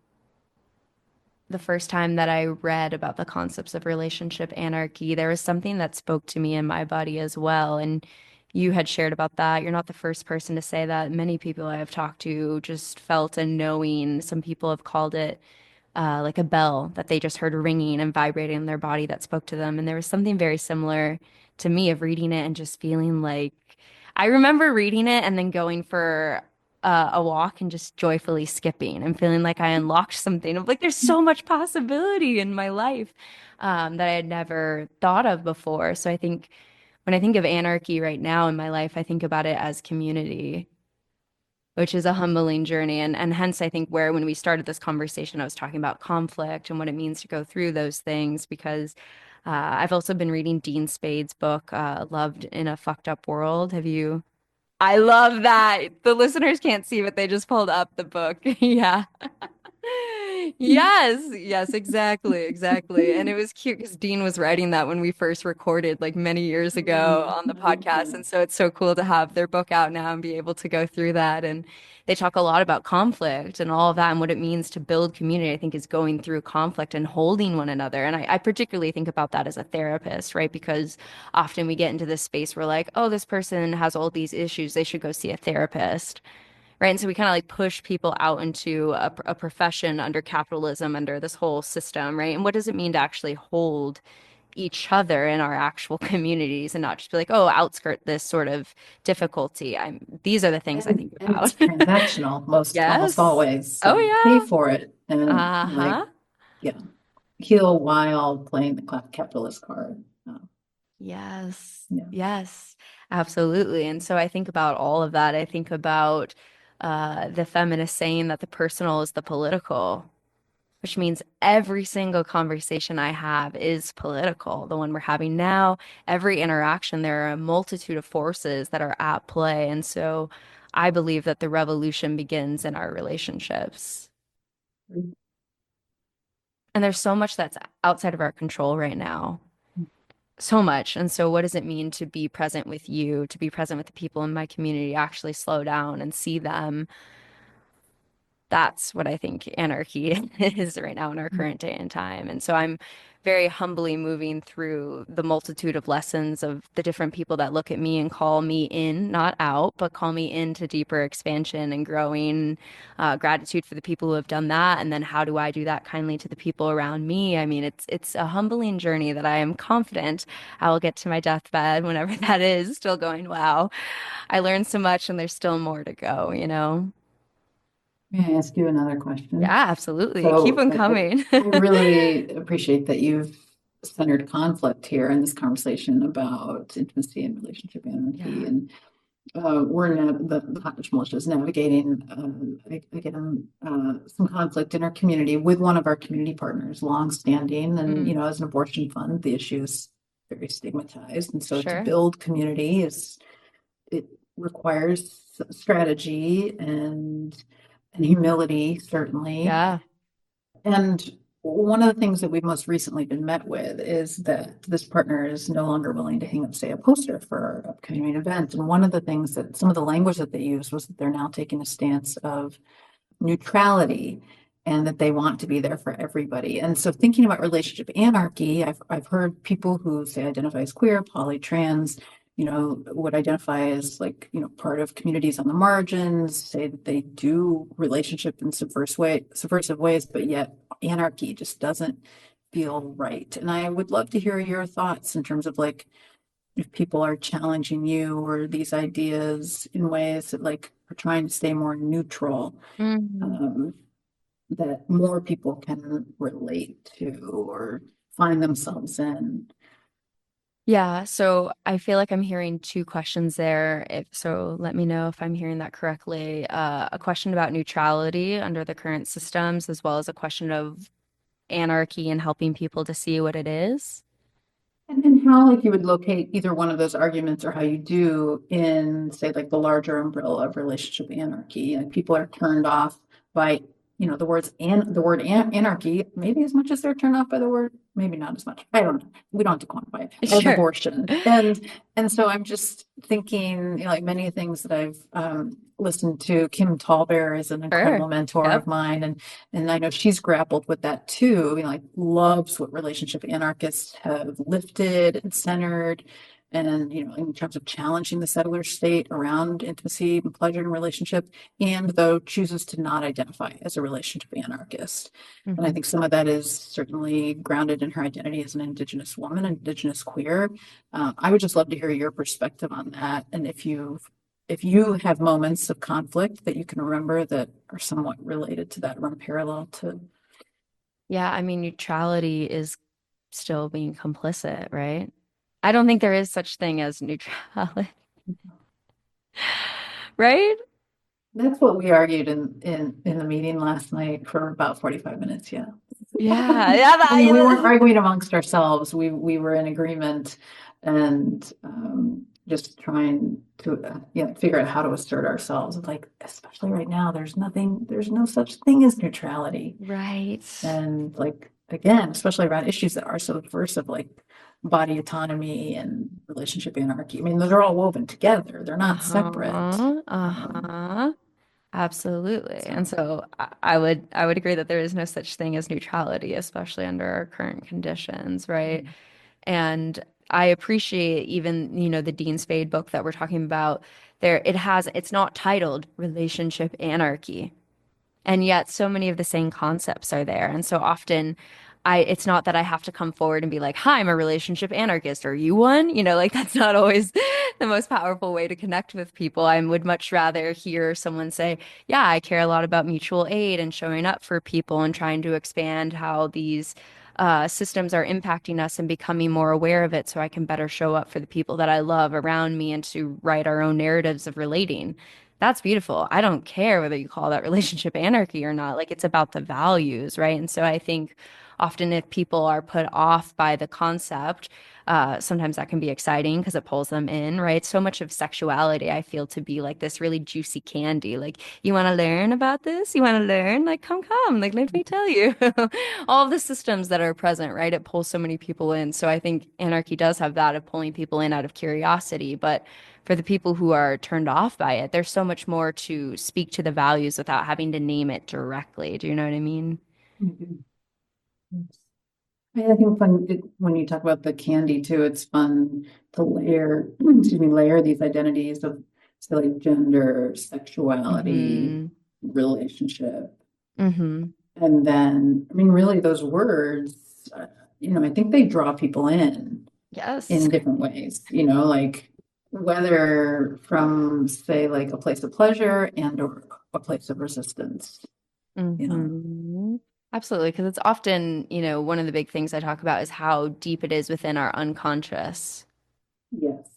the first time that I read about the concepts of relationship anarchy, there was something that spoke to me in my body as well. And you had shared about that. You're not the first person to say that. Many people I have talked to just felt a knowing. Some people have called it like a bell that they just heard ringing and vibrating in their body that spoke to them. And there was something very similar to me of reading it and just feeling like I remember reading it and then going for a walk and just joyfully skipping and feeling like I unlocked something of like there's so much possibility in my life that I had never thought of before. So I think when I think of anarchy right now in my life, I think about it as community, which is a humbling journey. And hence I think where when we started this conversation, I was talking about conflict and what it means to go through those things because I've also been reading Dean Spade's book, Loved in a Fucked Up World. Have you? I love that. The listeners can't see, but they just pulled up the book. Yeah. Yes, yes, exactly, exactly. And it was cute because Dean was writing that when we first recorded like many years ago Mm, on the podcast. mhm. And so it's so cool to have their book out now and be able to go through that. And they talk a lot about conflict and all of that and what it means to build community, I think, is going through conflict and holding one another. And I particularly think about that as a therapist, right? Because often we get into this space where like, oh, this person has all these issues, they should go see a therapist. Right. And so we kind of like push people out into a profession under capitalism, under this whole system, right? And what does it mean to actually hold each other in our actual communities and not just be like, oh, outskirt this sort of difficulty? These are the things I think And it's about. transactional almost Yes. always. So you pay Oh, for it and yeah. like, Uh-huh. yeah, heal while playing the capitalist card. Yes. Yeah. Yes. Absolutely. And so I think about all of that. I think about the feminist saying that the personal is the political, which means every single conversation I have is political. The one we're having now, every interaction, there are a multitude of forces that are at play. And so I believe that the revolution begins in our relationships. And there's so much that's outside of our control right now. So much. And so, what does it mean to be present with you, to be present with the people in my community, actually slow down and see them? That's what I think anarchy is right now in our current day and time. And so I'm very humbly moving through the multitude of lessons of the different people that look at me and call me in, not out, but call me into deeper expansion and growing. Gratitude for the people who have done that. And then how do I do that kindly to the people around me? I mean, it's a humbling journey that I am confident I will get to my deathbed whenever that is, still going, wow, I learned so much and there's still more to go, you know? May I ask you another question? Yeah, absolutely. Keep So them coming. I really appreciate that you've centered conflict here in this conversation about intimacy and relationship anarchy. Yeah. And the Hostage Militia is navigating again some conflict in our community with one of our community partners, longstanding, and Mm, as an abortion fund, the issue is very stigmatized, and so to sure. build community it requires strategy and humility, certainly. Yeah. And one of the things that we've most recently been met with is that this partner is no longer willing to hang up, say, a poster for our upcoming event. And one of the things that some of the language that they used was that they're now taking a stance of neutrality and that they want to be there for everybody. And so thinking about relationship anarchy, I've heard people who say identify as queer, poly, trans, would identify as like, part of communities on the margins, say that they do relationship in subversive ways, but yet anarchy just doesn't feel right. And I would love to hear your thoughts in terms of like if people are challenging you or these ideas in ways that like are trying to stay more neutral, Mhm. um, that more people can relate to or find themselves in. Yeah, so I feel like I'm hearing two questions there. If so, let me know if I'm hearing that correctly. A question about neutrality under the current systems, as well as a question of anarchy and helping people to see what it is. And how like you would locate either one of those arguments or how you do in, say, like the larger umbrella of relationship anarchy. Like people are turned off by, the word anarchy, maybe as much as they're turned off by the word, maybe not as much. I don't know. We don't have to quantify it as Sure. abortion. And so I'm just thinking, like many things that I've listened to. Kim Tallbear is an Sure. incredible mentor of Yep. mine, and I know she's grappled with that too. Like loves what relationship anarchists have lifted and centered, and in terms of challenging the settler state around intimacy and pleasure in relationship, and though chooses to not identify as a relationship anarchist. And I Hmm. think some of that is certainly grounded in her identity as an Indigenous woman, Indigenous queer. I would just love to hear your perspective on that, and if you have moments of conflict that you can remember that are somewhat related to that, run parallel to. Yeah, I mean, neutrality is still being complicit, right? I don't think there is such thing as neutrality, right? That's what we argued in the meeting last night for about 45 minutes. Yeah. Yeah, yeah, I mean, we weren't that, arguing amongst ourselves. We were in agreement and just trying to figure out how to assert ourselves. Like, especially right now, there's no such thing as neutrality. right. And like again, especially around issues that are so subversive, like body autonomy and relationship anarchy. I mean, those are all woven together. They're not separate. Uh-huh. Um, Uh-huh. Absolutely. And so. so I would agree that there is no such thing as neutrality, especially under our current conditions, right? And I appreciate even, the Dean Spade book that we're talking about. It's not titled Relationship Anarchy. And yet so many of the same concepts are there. And so often it's not that I have to come forward and be like, "Hi, I'm a relationship anarchist. Are you one?" Like that's not always the most powerful way to connect with people. I would much rather hear someone say, "Yeah, I care a lot about mutual aid and showing up for people and trying to expand how these systems are impacting us and becoming more aware of it so I can better show up for the people that I love around me and to write our own narratives of relating." That's beautiful. I don't care whether you call that relationship anarchy or not. Like it's about the values, right? And so I think often if people are put off by the concept, sometimes that can be exciting because it pulls them in, right? So much of sexuality I feel to be like this really juicy candy. Like, you want to learn about this? You want to learn? Like, come. Like, let me tell you. All of the systems that are present, right? It pulls so many people in. So I think anarchy does have that of pulling people in out of curiosity. But for the people who are turned off by it, there's so much more to speak to the values without having to name it directly. Do you know what I mean? Mhm. I think when you talk about the candy too, it's fun to layer, excuse me, layer these identities of, say, like gender, sexuality, Mm-hmm. relationship. Mm-hmm. And then, I mean, really those words, I think they draw people in Yes. different ways, like whether from, say, like a place of pleasure and or a place of resistance, you know. Mm-hmm. Absolutely, because it's often, one of the big things I talk about is how deep it is within our unconscious. Yes.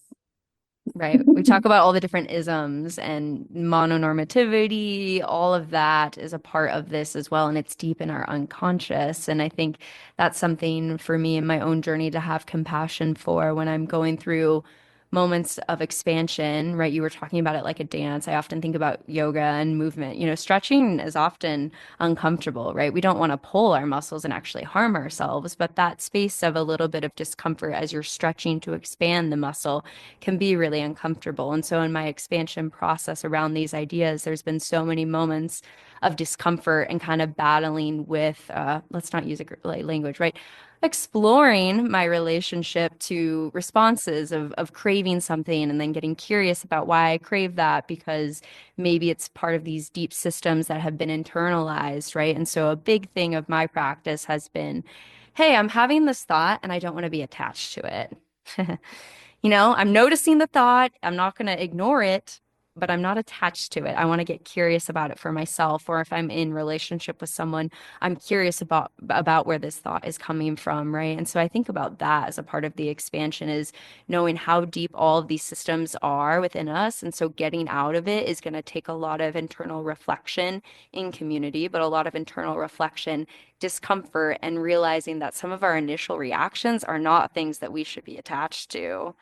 Right. We talk about all the different isms and mononormativity, all of that is a part of this as well. And it's deep in our unconscious. And I think that's something for me in my own journey to have compassion for when I'm going through moments of expansion, right? You were talking about it like a dance. I often think about yoga and movement. Stretching is often uncomfortable, right? We don't want to pull our muscles and actually harm ourselves, but that space of a little bit of discomfort as you're stretching to expand the muscle can be really uncomfortable. And so in my expansion process around these ideas, there's been so many moments of discomfort and kind of battling with, let's not use a language, right? Exploring my relationship to responses of craving something and then getting curious about why I crave that because maybe it's part of these deep systems that have been internalized, right? And so a big thing of my practice has been, hey, I'm having this thought and I don't want to be attached to it. I'm noticing the thought. I'm not going to ignore it, but I'm not attached to it. I want to get curious about it for myself, or if I'm in relationship with someone, I'm curious about where this thought is coming from, right? And so I think about that as a part of the expansion is knowing how deep all of these systems are within us. And so getting out of it is going to take a lot of internal reflection in community, but a lot of internal reflection, discomfort, and realizing that some of our initial reactions are not things that we should be attached to.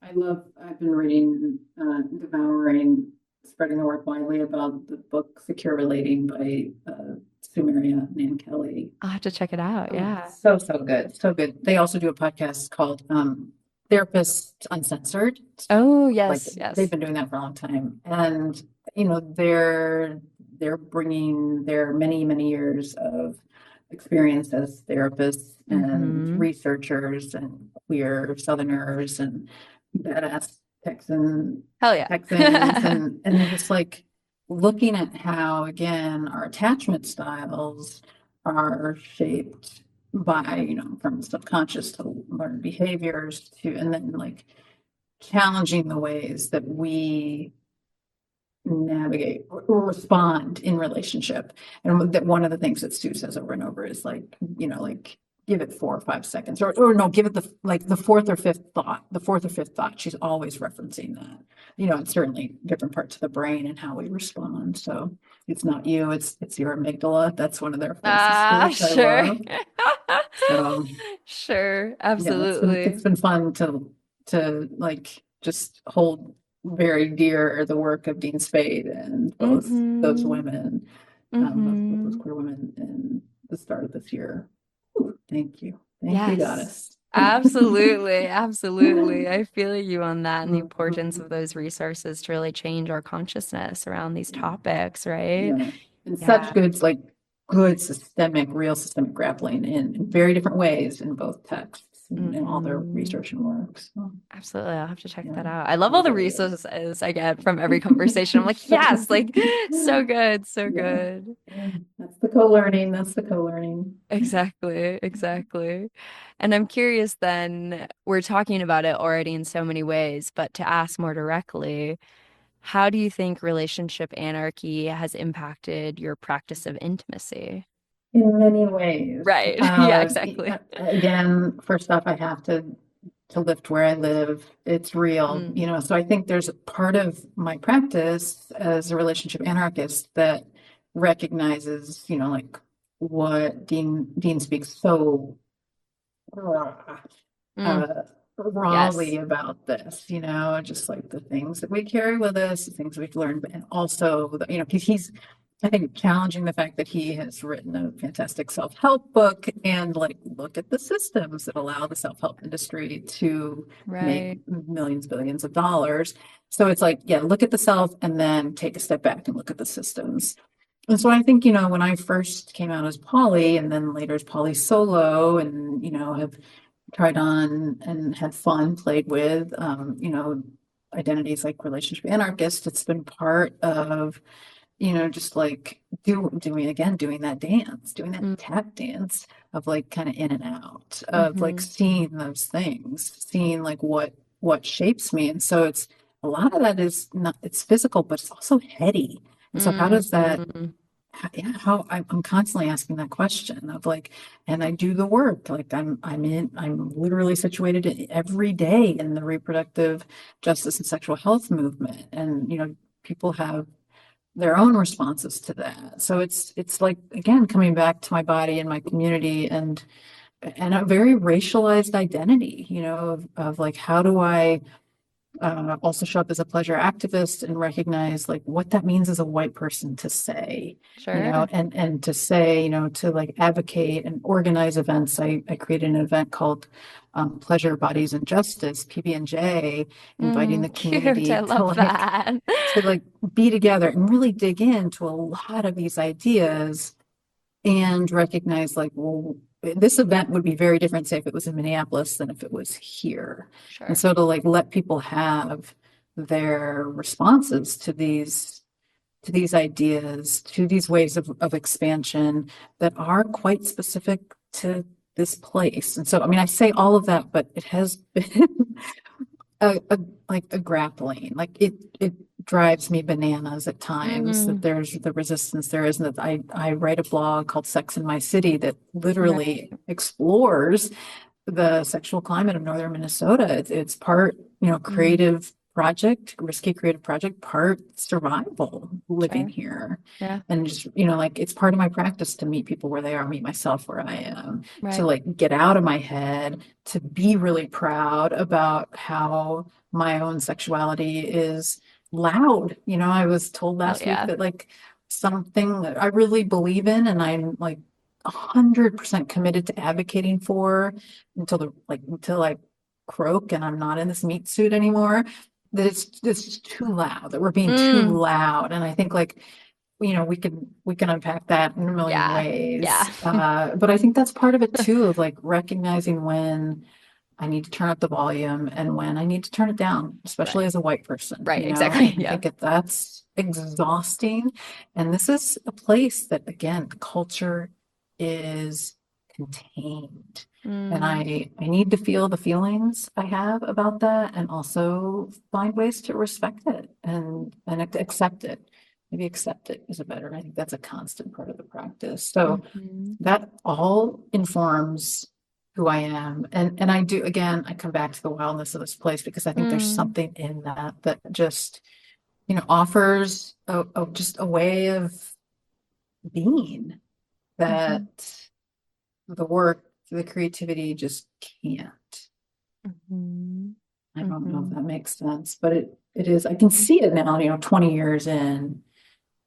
I've been reading, devouring, spreading the word widely about the book Secure Relating by Sumeria Nan Kelly. I'll have to check it out. Yeah. So, so good. So good. They also do a podcast called Therapists Uncensored. Oh, Like yes, they've yes. been doing that for a long time. And, they're bringing their many, many years of experience as therapists and Mm-hmm. researchers and queer Southerners and badass Hell yeah. Texans and just like looking at how again our attachment styles are shaped by from subconscious to learned behaviors to and then like challenging the ways that we navigate or respond in relationship. And that one of the things that Stu says over and over is like, like give it 4 or 5 seconds or no, give it the fourth or fifth thought. She's always referencing that, and certainly different parts of the brain and how we respond. So it's not you, it's your amygdala. That's one of their places, Ah, which I sure. love. So Sure, yeah, it's absolutely. been fun to like just hold very dear the work of Dean Spade and both those Mm-hmm. women, both those Mm-hmm. queer women in the start of this year. Ooh, thank you. Thank you, Yes. goddess. Absolutely, absolutely. I feel you on that and the importance Mhm. of those resources to really change our consciousness around these topics, right? Yeah. And such Yeah. good, like good systemic, real systemic grappling in very different ways in both texts and all their Mm-hmm. research and works. So, Absolutely. I'll have to check yeah, that out. I love all the really good. resources I get from every conversation. I'm like, yes, like so good, so Yeah. good. Yeah. That's the co-learning. That's the co-learning. Exactly, exactly. And I'm curious then, we're talking about it already in so many ways, but to ask more directly, how do you think relationship anarchy has impacted your practice of intimacy? In many ways. Right. Yeah, exactly. Again, first off, I have to lift where I live. It's real, Mm, So I think there's a part of my practice as a relationship anarchist that recognizes, like what Dean speaks so mm, uh, rawly yes. about this, just like the things that we carry with us, the things we've learned, and also, because he's, I think, challenging the fact that he has written a fantastic self-help book and like look at the systems that allow the self-help industry to make Right. millions, billions of dollars. So it's like, yeah, look at the self and then take a step back and look at the systems. And so I think, when I first came out as poly and then later as poly solo and, have tried on and had fun, played with, identities like relationship anarchist, it's been part of, just like doing that dance, doing that Mm, tap dance of like kind of in and out, of like hmm seeing those things, seeing like what shapes me. And so a lot of that is not, it's physical, but it's also heady. And so how does that mm, yeah, how I'm constantly asking that question of like, and I do the work, like I'm literally situated every day in the reproductive justice and sexual health movement. And, people have their own responses to that. So it's like, again, coming back to my body and my community and a very racialized identity, of like, how do I also show up as a pleasure activist and recognize like what that means as a white person to say, Sure. and to say, to like advocate and organize events. I created an event called Pleasure, Bodies, and Justice, PB&J, inviting the Cute. community I love that. to like be together and really dig into a lot of these ideas and recognize like, well, this event would be very different, say, if it was in Minneapolis than if it was here. And Sure. so to like let people have their responses to these ideas, to these ways of expansion that are quite specific to this place. And so, I mean, I say all of that, but it has been a like a grappling. Like it drives me bananas at times that Mm, there's the resistance there is, and that I write a blog called Sex in My City that right. literally explores the sexual climate of northern Minnesota. It's part, Mm, creative project, risky creative project, part survival living sure. here. Yeah. And just, like it's part of my practice to meet people where they are, meet myself where I am, to Right. like get out of my head, to be really proud about how my own sexuality is loud. I was told Hell last week yeah. that like something that I really believe in and I'm like 100% committed to advocating for until I croak and I'm not in this meat suit anymore, that it's too loud, that we're being too Mm, loud. And I think like, we can unpack that in a million yeah. Yeah. ways. But I think that's part of it too, of like recognizing when I need to turn up the volume and when I need to turn it down, especially Right. as a white person, Right. and Exactly. I Yeah. think that's exhausting. And this is a place that, again, the culture is contained. And Mm, I need to feel the feelings I have about that and also find ways to respect it and accept it. Maybe accept it is a better, I think that's a constant part of the practice. So mhm, that all informs who I am. And I do, again, I come back to the wildness of this place because I think there's mm, something in that that just, offers just a way of being mhm, that the work, the creativity just can't. mhm, I don't know if mhm. that makes sense, but it is, I can see it now, 20 years in,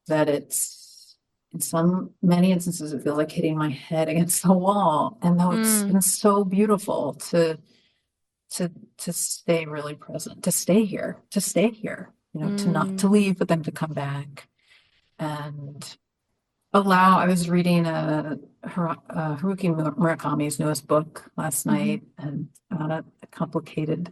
that it's in many instances it feels like hitting my head against the wall. And though it's Mm, been so beautiful to stay really present, to stay here, to not to mm, leave, but then to come back and allow. I was reading Haruki Murakami's newest book last mhm, night, and a complicated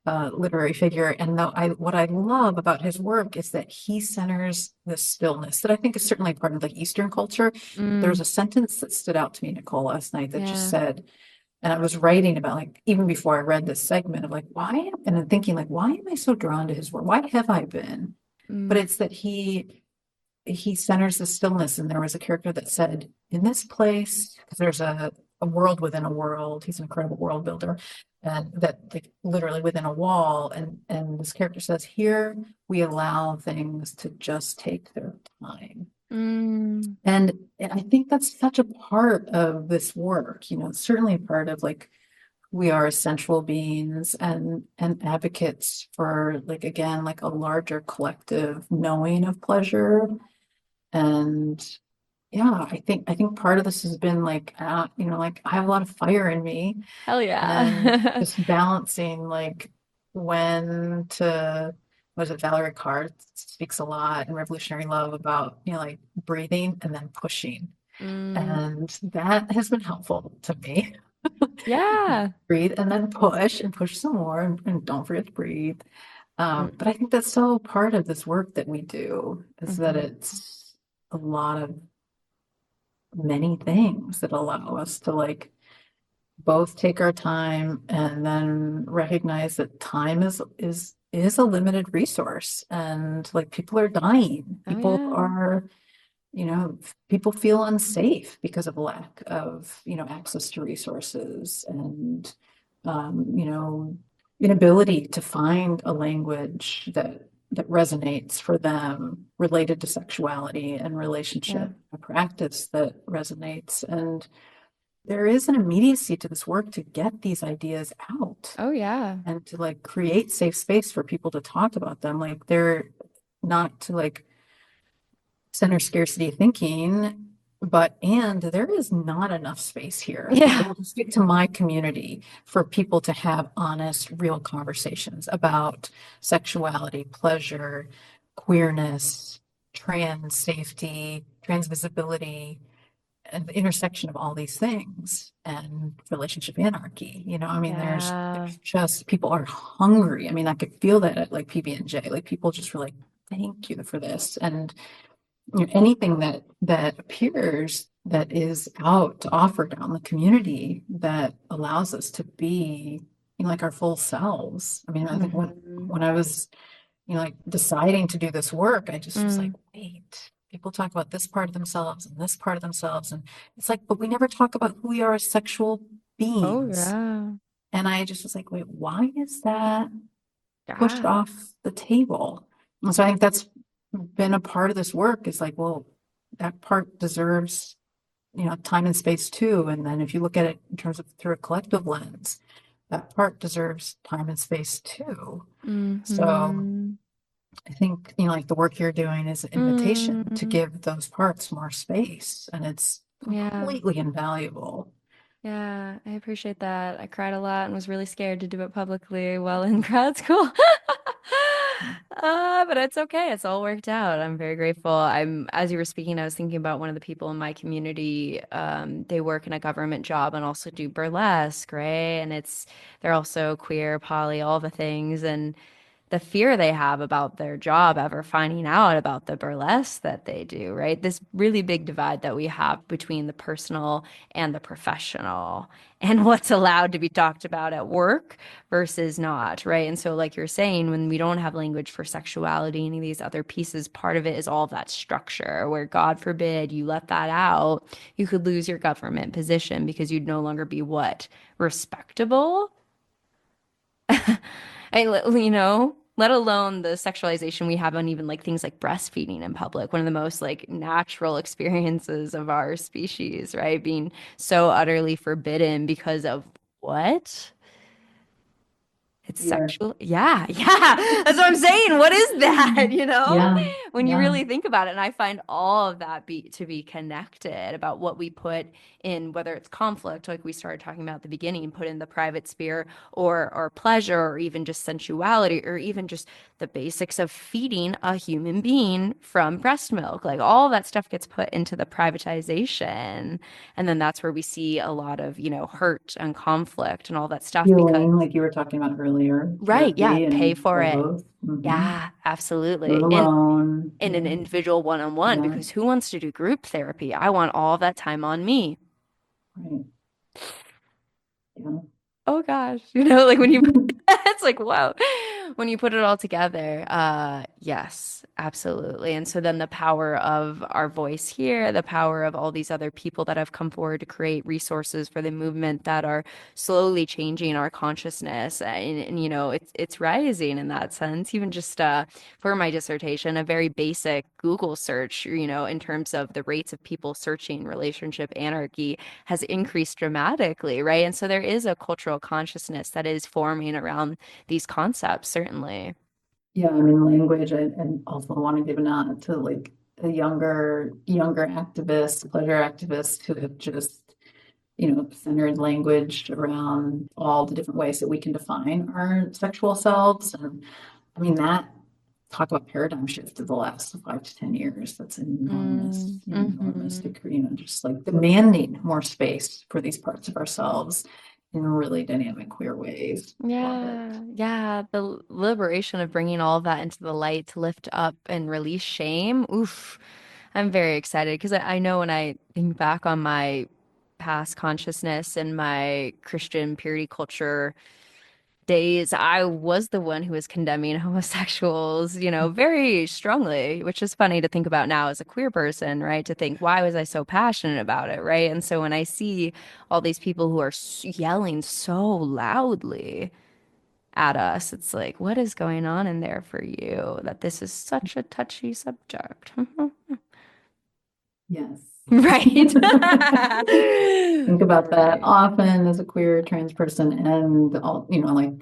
literary figure. And though what I love about his work is that he centers the stillness that I think is certainly part of like Eastern culture. But there was mm, a sentence that stood out to me, Nicole, last night that just yeah. said, and I was writing about like even before I read this segment of like and I'm thinking like, why am I so drawn to his work? Why have I been? But Mm, it's that he centers the stillness. And there was a character that said, in this place, because there's a world within a world, he's an incredible world builder, and that like, literally within a wall. And this character says, here we allow things to just take their time. mm, And I think that's such a part of this work, certainly a part of like we are as sensual beings and advocates for like again like a larger collective knowing of pleasure. And yeah, I think part of this has been like like I have a lot of fire in me, hell and yeah. just balancing like when to, was it Valerie Card speaks a lot in Revolutionary Love about like breathing and then pushing, Mm, and that has been helpful to me. yeah. Breathe and then and push some more, and don't forget to breathe. Mm, But I think that's so part of this work that we do, is that mhm. it's a lot of many things that allow us to like both take our time and then recognize that time is a limited resource, and like people are dying, Oh people yeah. are people feel unsafe because of lack of, access to resources and, you know, inability to find a language that resonates for them related to sexuality and Yeah. relationship, a practice that resonates. And there is an immediacy to this work to get these ideas out Oh, yeah. and to like create safe space for people to talk about them. Like they're not to like center scarcity thinking, and there is not enough space here. I Yeah. will just speak to my community for people to have honest, real conversations about sexuality, pleasure, queerness, trans safety, trans visibility, and the intersection of all these things and relationship anarchy. I mean, Yeah. there's just people are hungry. I mean, I could feel that at like PB&J. Like people just were like, thank you for this. And anything that appears that is out to offer down the community that allows us to be, like our full selves. I mean, I think when Hmm. when I was, like deciding to do this work, I just was like, Mm. wait, people talk about this part of themselves and this part of themselves, and it's like, but we never talk about who we are as sexual Oh, beings. yeah. And I just was like, wait, why is that pushed Yeah. off the table? And so I think that's been a part of this work is like, well, that part deserves, time and space too. And then if you look at it in terms of through a collective lens, that part deserves time and space too. So Hmm. I think, like the work you're doing is an invitation to Mm. give those parts more space, and it's Yeah. completely invaluable. Yeah, I appreciate that. I cried a lot and was really scared to do it publicly while in grad school. But it's okay. It's all worked out. I'm very grateful. As you were speaking, I was thinking about one of the people in my community. They work in a government job and also do burlesque, right? And they're also queer, poly, all the things. And the fear they have about their job ever finding out about the burlesque that they do, right? This really big divide that we have between the personal and the professional and what's allowed to be talked about at work versus not, right? And so, like you're saying, when we don't have language for sexuality, any of these other pieces, part of it is all of that structure where, God forbid, you let that out, you could lose your government position because you'd no longer be what? Respectable? Let alone the sexualization we have on even like things like breastfeeding in public, one of the most like natural experiences of our species, right? Being so utterly forbidden because of what? It's Fear. sexual. Yeah, yeah. That's what I'm saying. What is that? Yeah, When you yeah. really think about it. And I find all of that to be connected about what we put in, whether it's conflict, like we started talking about at the beginning, put in the private sphere, or pleasure, or even just sensuality, or even just the basics of feeding a human being from breast milk. Like all that stuff gets put into the privatization. And then that's where we see a lot of, hurt and conflict and all that stuff because Healing, like you were talking about earlier, right, yeah, therapy pay and for it. growth. Yeah, Do it absolutely. And alone. in an Yeah, individual one-on-one, yeah, because who wants to do group therapy? I want all that time on me. right. Yeah. Oh gosh, like when you it's like wow. When you put it all together, yes, absolutely. And so then the power of our voice here, the power of all these other people that have come forward to create resources for the movement that are slowly changing our consciousness, and it's rising in that sense. Even just for my dissertation, a very basic Google search, in terms of the rates of people searching relationship anarchy has increased dramatically, right? And so there is a cultural consciousness that is forming around these concepts, certainly. Yeah, I mean, language, and also want to give a nod to like the younger activists, pleasure activists who have just, centered language around all the different ways that we can define our sexual selves. And I mean, talk about paradigm shift of the last 5 to 10 years. That's Mm, enormous hmm. degree, just like demanding more space for these parts of ourselves in really dynamic, queer ways. Love it. Yeah, yeah. The liberation of bringing all of that into the light to lift up and release shame. Oof. I'm very excited because I know when I think back on my past consciousness and my Christian purity culture days, I was the one who was condemning homosexuals, very strongly, which is funny to think about now as a queer person, right? To think, why was I so passionate about it, right? And so when I see all these people who are yelling so loudly at us, it's like, what is going on in there for you that this is such a touchy subject? Yes. Right. Think about that Right. often as a queer trans person and all, like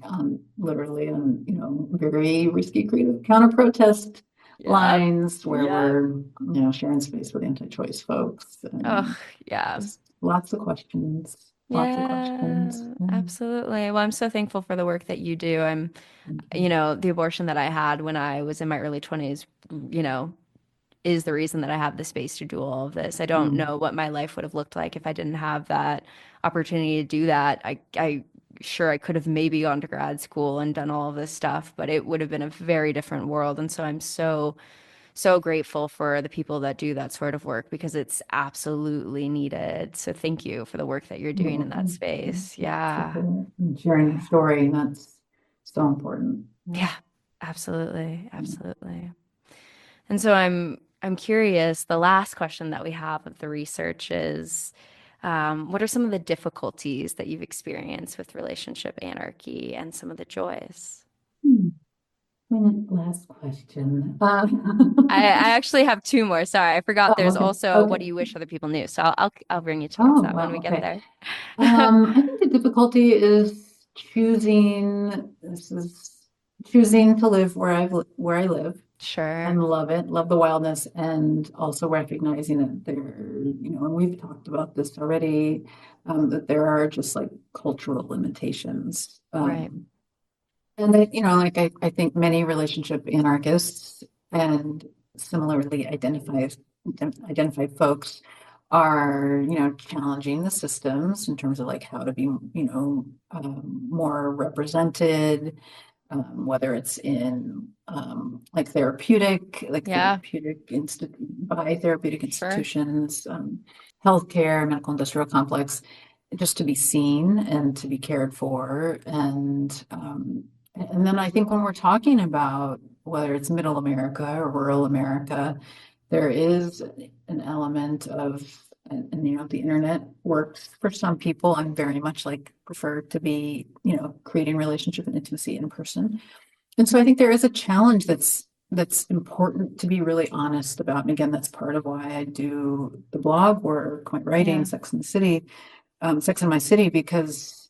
literally on, very risky creative counter protest Yep. lines where Yep. we're, sharing space with anti-choice folks Oh, and yeah. just lots of questions, lots of questions. Yeah, absolutely. Well, I'm so thankful for the work that you do. Mhm. The abortion that I had when I was in my early 20s, you know, is the reason that I have the space to do all of this. I don't Mm. know what my life would have looked like if I didn't have that opportunity to do that. I sure I could have maybe gone to grad school and done all of this stuff, but it would have been a very different world. And so I'm so grateful for the people that do that sort of work because it's absolutely needed. So thank you for the work that you're You're doing in that welcome. space. Thanks for Yeah. and sharing your story. That's so important. Yeah. Absolutely. Absolutely. And so I'm curious, the last question that we have of the research is what are some of the difficulties that you've experienced with relationship anarchy and some of the joys? Hmm. Last question. I actually have two more. Sorry, I forgot Oh, there's okay. also what Okay. do you wish other people knew? So I'll bring you towards Oh, that when wow. we get Okay. there. I think the difficulty is choosing to live where I live Sure. and love it, love the wildness, and also recognizing that and we've talked about this already, that there are just like cultural limitations. Right. And I think many relationship anarchists and similarly identified folks are, challenging the systems in terms of like how to be, more represented, whether it's in like Yeah, by therapeutic sure. institutions, healthcare, medical industrial complex, just to be seen and to be cared for. And then I think when we're talking about whether it's middle America or rural America, there is an element of, and the internet works for some people. I'm very much like prefer to be, creating relationship and intimacy in person. And so I think there is a challenge that's important to be really honest about. And again, that's part of why I do the blog work, my writing, Yeah, Sex in My City, because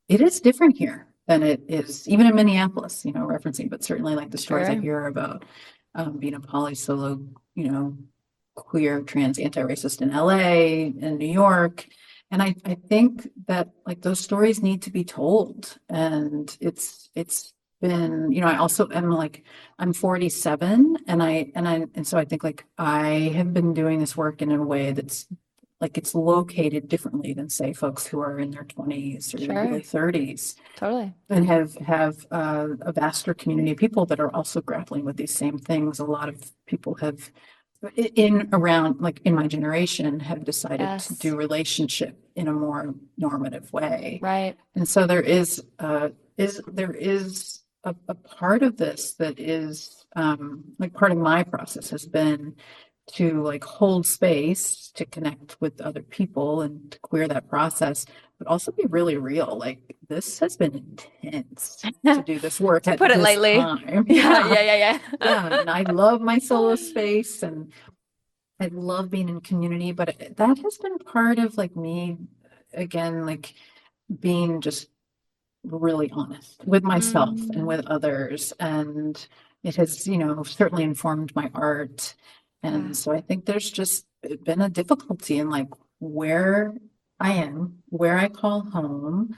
it is different here than it is even in Minneapolis, referencing, but certainly like the stories I sure. hear about being a poly solo, queer, trans, anti-racist in LA and New York. And I think that like those stories need to be told. And it's been, I also am like I'm 47 and so I think like I have been doing this work in a way that's like it's located differently than say folks who are in their 20s or early Sure. 30s Totally. and have a vaster community of people that are also grappling with these same things. A lot of people have in around like in my generation have decided to Yes. do relationship in a more normative way. Right. And so there is a part of this that is like part of my process has been to like hold space to connect with other people and to queer that process, but also be really real. Like this has been intense to do this work To at put it this lightly. time. Yeah, Yeah. yeah, yeah, Yeah. And I love my solo yeah. space and I love being in community, but that has been part of like me again, like being just really honest with myself and Mm, with others. And it has, certainly informed my art. yeah, And so I think there's just been a difficulty in like where I am, where I call home.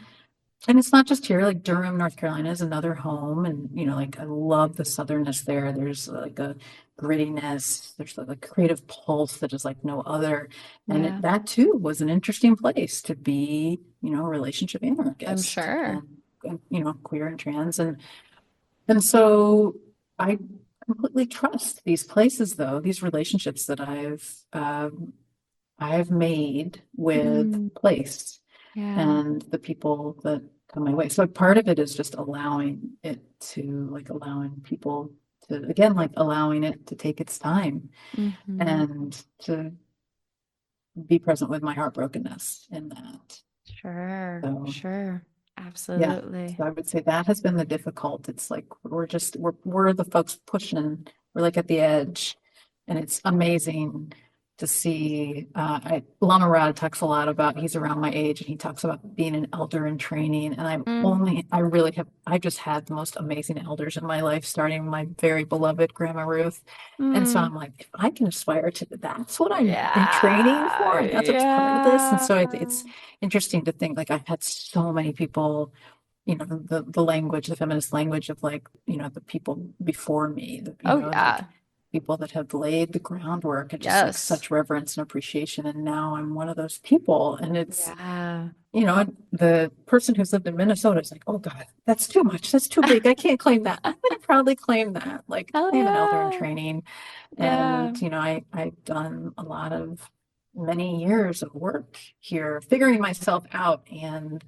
And it's not just here, like Durham, North Carolina is another home. And, like I love the southernness there. There's like a grittiness, there's like a creative pulse that is like no other. And yeah, that too was an interesting place to be, a relationship I'm anarchist sure. and queer and trans. And so I completely trust these places though, these relationships that I've made with Mm, place yeah, and the people that come my way. So part of it is just allowing it to, like, allowing people to, again, like allowing it to take its time Mm-hmm. and to be present with my heartbrokenness in that. Sure, So sure. yeah, Absolutely. so I would say that has been the difficult. It's like we're the folks pushing. We're like at the edge, and it's amazing to see. Lama Rad talks a lot about. He's around my age, and he talks about being an elder in training. And Mm, I really have. I just had the most amazing elders in my life, starting with my very beloved Grandma Ruth. And so mm. I'm like, if I can aspire to, that's what I'm in training Yeah, for, and that's what's part of this. And yeah. so it's interesting to think, like, I've had so many people, the language, the feminist language of, like, the people before me, Oh, like yeah. people that have laid the groundwork and just like Yes. such reverence and appreciation. And now I'm one of those people. And it's, Yeah. and the person who's lived in Minnesota is like, oh God, that's too much. That's too big. I can't claim that. I'm going to proudly claim that. Like, Hell I am an elder in yeah. training. Yeah. And, I've done a lot of many years of work here, figuring myself out and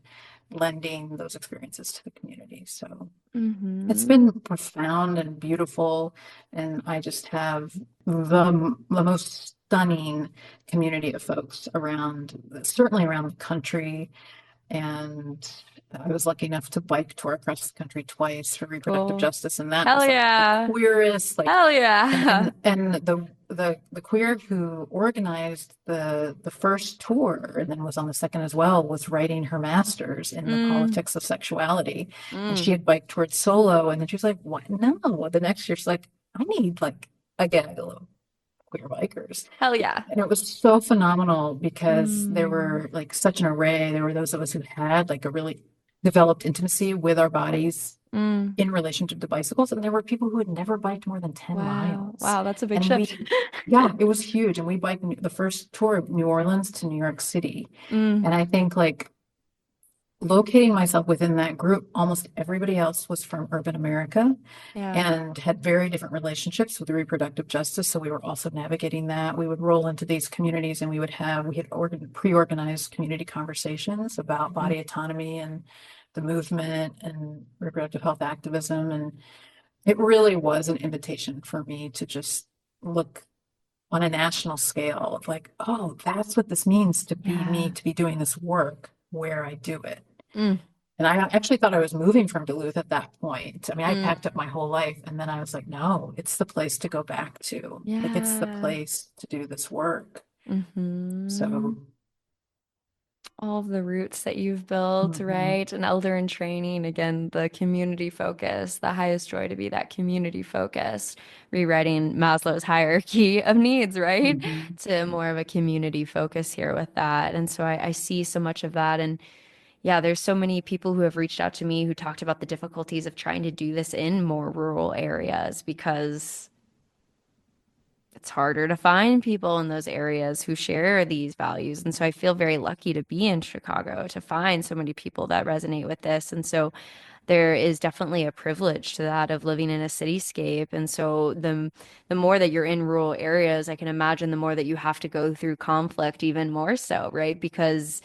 lending those experiences to the community. So it's Mm-hmm. been profound and beautiful. And I just have the most stunning community of folks around, certainly around the country. And I was lucky enough to bike tour across the country twice for reproductive Cool. justice. And that Hell was like the yeah. queerest, like, Hell and yeah. the queer who organized the first tour and then was on the second as well was writing her master's in the Mm, politics of sexuality. And she mm. had biked towards solo. And then she was like, what? No. The next year she's like, I need, like, a gaggle of queer bikers. Hell yeah. And it was so phenomenal because there Mm, were, like, such an array. There were those of us who had, like, a really developed intimacy with our bodies mm. in relationship to bicycles. And there were people who had never biked more than 10 Wow. miles. Wow, that's a big And shift. yeah, it was huge. And we biked the first tour of New Orleans to New York City. Mm, And I think, like, locating myself within that group, almost everybody else was from urban America yeah. and had very different relationships with reproductive justice. So we were also navigating that. We would roll into these communities and we had pre-organized community conversations about Mm, body autonomy and the movement and reproductive health activism. And it really was an invitation for me to just look on a national scale of, like, oh, that's what this means to be me, yeah. to be doing this work where I do it. Mm, And I actually thought I was moving from Duluth at that point. I mean, I mm. packed up my whole life and then I was like, no, it's the place to go back to. Like, it's the Yeah. place to do this work. Mm-hmm. So, All of the roots that you've built, mhm, right? An elder in training, again, the community focus, the highest joy to be that community focused, rewriting Maslow's hierarchy of needs, right? mhm. To more of a community focus here with that. And so I see so much of that. And yeah, there's so many people who have reached out to me who talked about the difficulties of trying to do this in more rural areas because it's harder to find people in those areas who share these values. And so I feel very lucky to be in Chicago to find so many people that resonate with this. And so there is definitely a privilege to that of living in a cityscape. And so the more that you're in rural areas, I can imagine the more that you have to go through conflict even more so, right? Because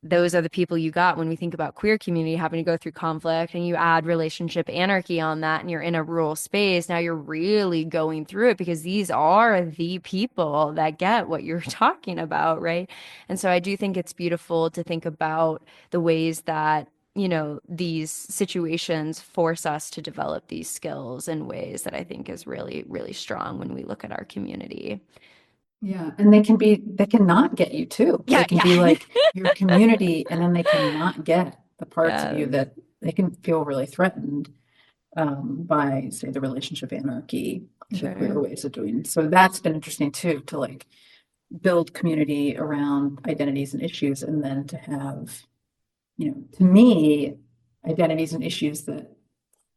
those are the people you got when we think about queer community having to go through conflict and you add relationship anarchy on that and you're in a rural space. Now you're really going through it because these are the people that get what you're talking about, right? And so I do think it's beautiful to think about the ways that, these situations force us to develop these skills in ways that I think is really, really strong when we look at our community. Yeah. And they can not get you too. They Yeah, can be yeah. like your community, and then they can not get the parts of you Yeah, that they can feel really threatened, by, say, the relationship anarchy, the queer sure. ways of doing. So that's been interesting too, to, like, build community around identities and issues, and then to have, to me, identities and issues that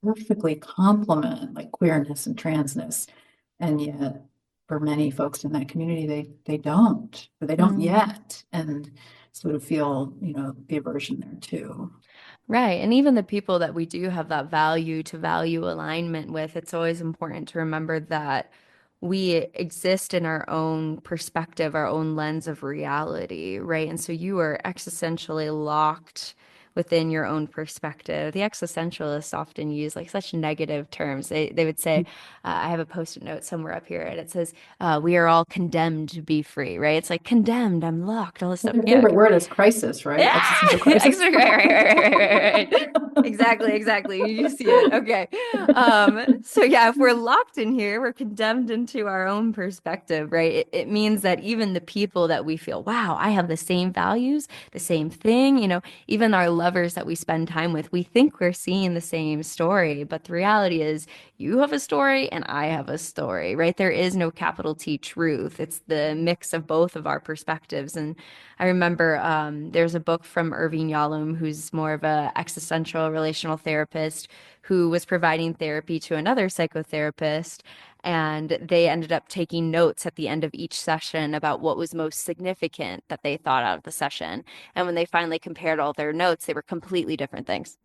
perfectly complement, like, queerness and transness. And yet, for many folks in that community, they don't, or they don't Mm. yet, and sort of feel, the aversion there too. Right. And even the people that we do have that value to value alignment with, it's always important to remember that we exist in our own perspective, our own lens of reality, right? And so you are existentially locked within your own perspective. The existentialists often use like such negative terms. They would say, I have a post-it note somewhere up here, and it says, "We are all condemned to be free." Right? It's like condemned. I'm locked. All this Well, stuff. their Yeah. favorite word is crisis, right? Yeah. Existential crisis. Right. Exactly, exactly. You see it. Okay. So yeah, if we're locked in here, we're condemned into our own perspective, right? It means that even the people that we feel, wow, I have the same values, the same thing, even our lovers that we spend time with, we think we're seeing the same story, but the reality is you have a story and I have a story, right? There is no capital T truth. It's the mix of both of our perspectives. And I remember there's a book from Irving Yalom, who's more of a existential relational therapist, who was providing therapy to another psychotherapist. And they ended up taking notes at the end of each session about what was most significant that they thought out of the session. And when they finally compared all their notes, they were completely different things.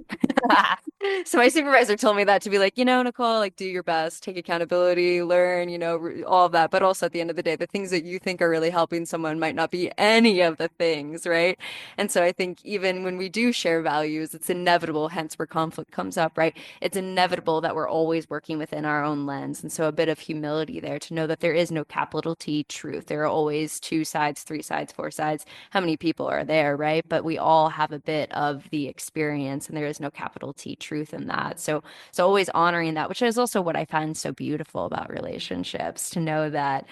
So my supervisor told me that to be like, Nicole, like do your best, take accountability, learn, all of that. But also at the end of the day, the things that you think are really helping someone might not be any of the things, right? And so I think even when we do share values, it's inevitable, hence where conflict comes up, right? It's inevitable that we're always working within our own lens. And so a bit of humility there to know that there is no capital T truth. There are always two sides, three sides, four sides. How many people are there, right? But we all have a bit of the experience, and there is no capital T truth in that. So always honoring that, which is also what I find so beautiful about relationships, to know that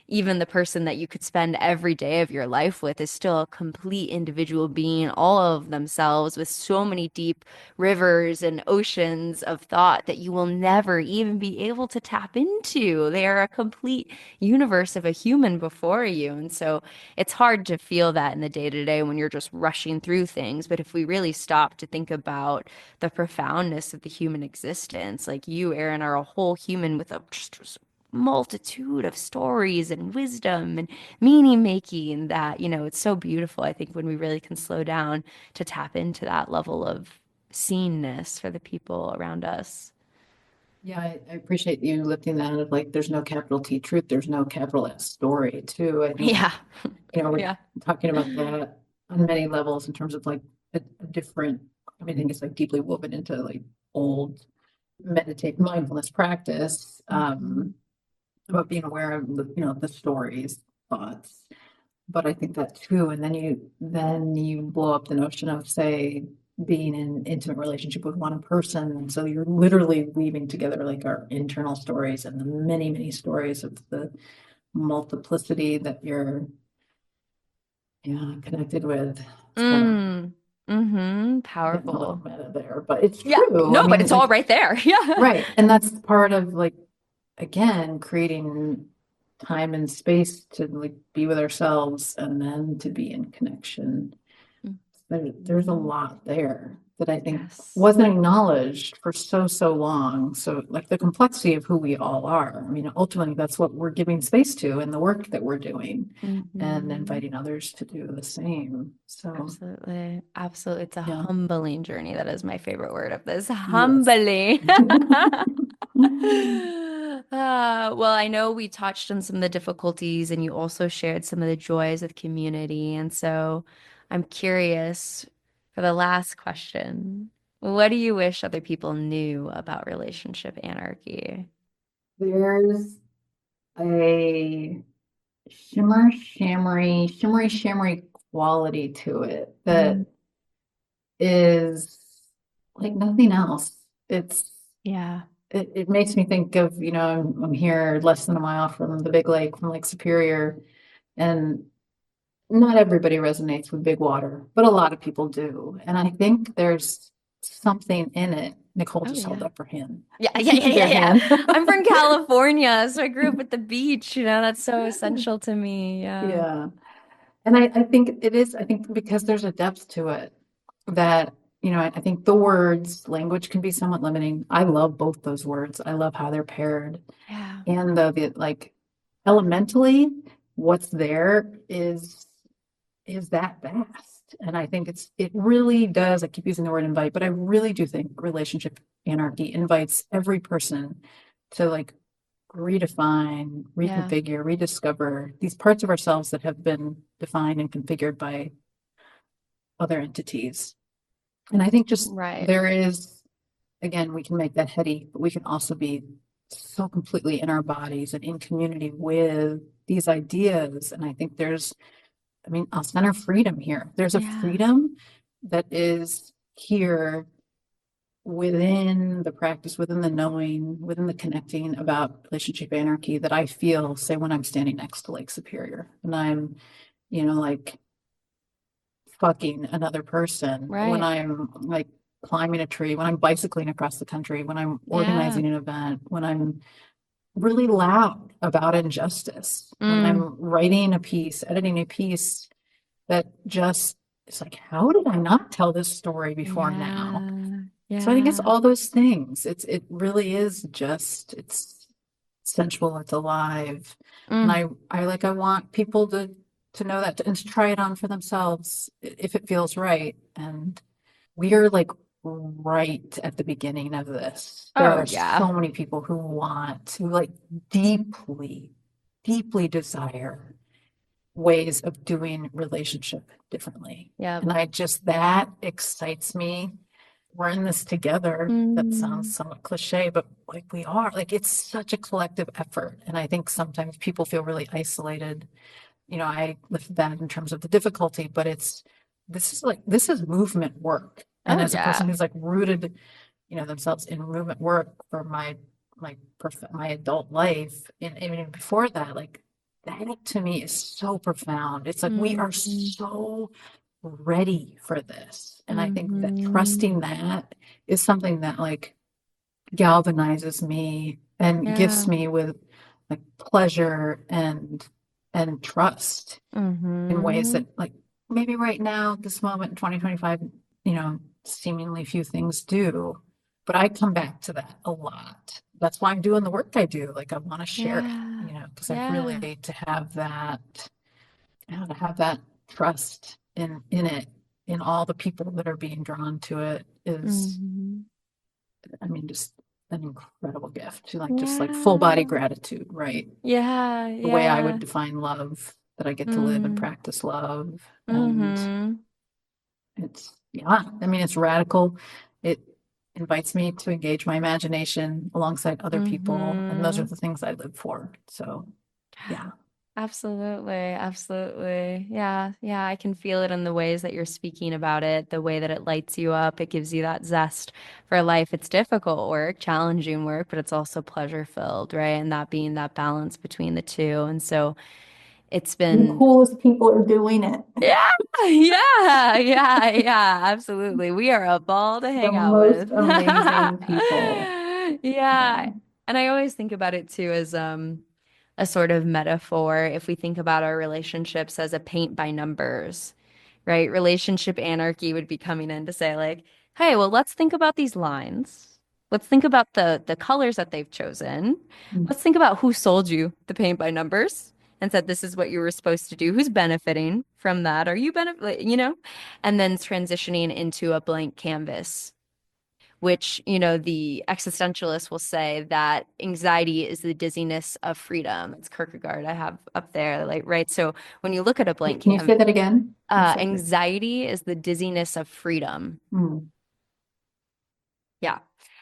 even the person that you could spend every day of your life with is still a complete individual being, all of themselves, with so many deep rivers and oceans of thought that you will never even be able to tap into. They are a complete universe of a human before you. And so it's hard to feel that in the day to day when you're just rushing through things. But if we really stop to think about the profoundness of the human existence, like you, Erin, are a whole human with a just multitude of stories and wisdom and meaning making, that, it's so beautiful, I think, when we really can slow down to tap into that level of seeingness for the people around us. Yeah, I appreciate you lifting that of like, there's no capital T truth, there's no capital S story too. I think, Yeah. we're Yeah. talking about that on many levels in terms of like a different, I think it's like deeply woven into like old meditate mindfulness practice, about being aware of the stories, thoughts. But I think that too, and then you blow up the notion of, say, being in intimate relationship with one person. And so you're literally weaving together like our internal stories and the many, many stories of the multiplicity that you're, connected with. It's kind of getting a little Powerful. meta there, but it's Yeah. true. I No, but mean, it's all like, right there. Yeah. right. And that's part of like, again, creating time and space to like be with ourselves and then to be in connection. There's a lot there that I think Yes. wasn't acknowledged for so, so long. So like the complexity of who we all are. I mean, ultimately that's what we're giving space to in the work that we're doing and Hmm. inviting others to do the same. So Absolutely. Absolutely. It's a yeah, humbling journey. That is my favorite word of this. yes. Humbling. Well, I know we touched on some of the difficulties and you also shared some of the joys of community. And so I'm curious for the last question. What do you wish other people knew about relationship anarchy? There's a shimmery quality to it Mm, that is like nothing else. It's yeah. it makes me think of, I'm here less than a mile from the big lake, from Lake Superior, and not everybody resonates with big water, but a lot of people do. And I think there's something in it. Nicole Oh, just held yeah. up her hand. Yeah, yeah, She yeah, can yeah, your yeah. hand. I'm from California, so I grew up at the beach, that's so essential to me. Yeah. Yeah. And I think it is, I think because there's a depth to it that, I think the words, language can be somewhat limiting. I love both those words. I love how they're paired. Yeah. And the like elementally, what's there is that vast. And I think it really does, I keep using the word invite, but I really do think relationship anarchy invites every person to like redefine, Yeah. reconfigure, rediscover these parts of ourselves that have been defined and configured by other entities. And I think just Right. there is, again, we can make that heady, but we can also be so completely in our bodies and in community with these ideas. And I think there's, I mean, I'll center freedom here. There's a Yeah. freedom that is here within the practice, within the knowing, within the connecting about relationship anarchy that I feel, say, when I'm standing next to Lake Superior and I'm, like fucking another person, when Right. I'm like climbing a tree, when I'm bicycling across the country, when I'm Yeah. organizing an event, when I'm really loud about injustice, when Mm. I'm writing a piece, editing a piece that just it's like, how did I not tell this story before now? Yeah. So I think it's Yeah. all those things. It really is just it's sensual, it's alive. And Mm. I want people to know that and to try it on for themselves if it feels right. And we are like right at the beginning of this. There Oh, are yeah. so many people who like deeply, deeply desire ways of doing relationship differently. Yep. And that excites me. We're in this together. That sounds Mm. somewhat cliche, but like we are, like it's such a collective effort. And I think sometimes people feel really isolated. I lift that in terms of the difficulty, but this is movement work. And Oh, as a person yeah. who's like rooted, themselves in movement work for my adult life, and even before that, like that to me is so profound. It's like we are Mm. so ready for this. And I think that Mm-hmm. trusting that is something that like galvanizes me and gifts Yeah. me with like pleasure and trust in ways Mm-hmm. that like maybe right now, this moment in 2025, seemingly few things do. But I come back to that a lot. That's why I'm doing the work I do. Like I want to share it, Yeah. because I Yeah. really to have that trust in it, in all the people that are being drawn to it is, Mm-hmm. I mean, just an incredible gift to like just like full body Yeah. gratitude, right? Yeah. The way I Yeah. would define love, that I get to live and Mm. practice love. And Mm-hmm. yeah, I mean, it's radical. It invites me to engage my imagination alongside other people. And those are Mm-hmm. the things I live for. So yeah. Absolutely, absolutely. Yeah, yeah, I can feel it in the ways that you're speaking about it, the way that it lights you up. It gives you that zest for life. It's difficult work, challenging work, but it's also pleasure filled, right? And that being that balance between the two. And so it's The been, coolest people are doing it. yeah, yeah, yeah, yeah, absolutely. We are a ball to The hang out with. most amazing people. Yeah. Yeah. And I always think about it too as a sort of metaphor if we think about our relationships as a paint by numbers, right? Relationship anarchy would be coming in to say like, hey, well, let's think about these lines. Let's think about the colors that they've chosen. Mm. Let's think about who sold you the paint by numbers and said this is what you were supposed to do. Who's benefiting from that? Are you benefit, and then transitioning into a blank canvas which, the existentialists will say that anxiety is the dizziness of freedom. It's Kierkegaard I have up there, like, right? So when you look at a blank Can you say canvas, that again? You said that. anxiety is the dizziness of freedom. Mm. Yeah.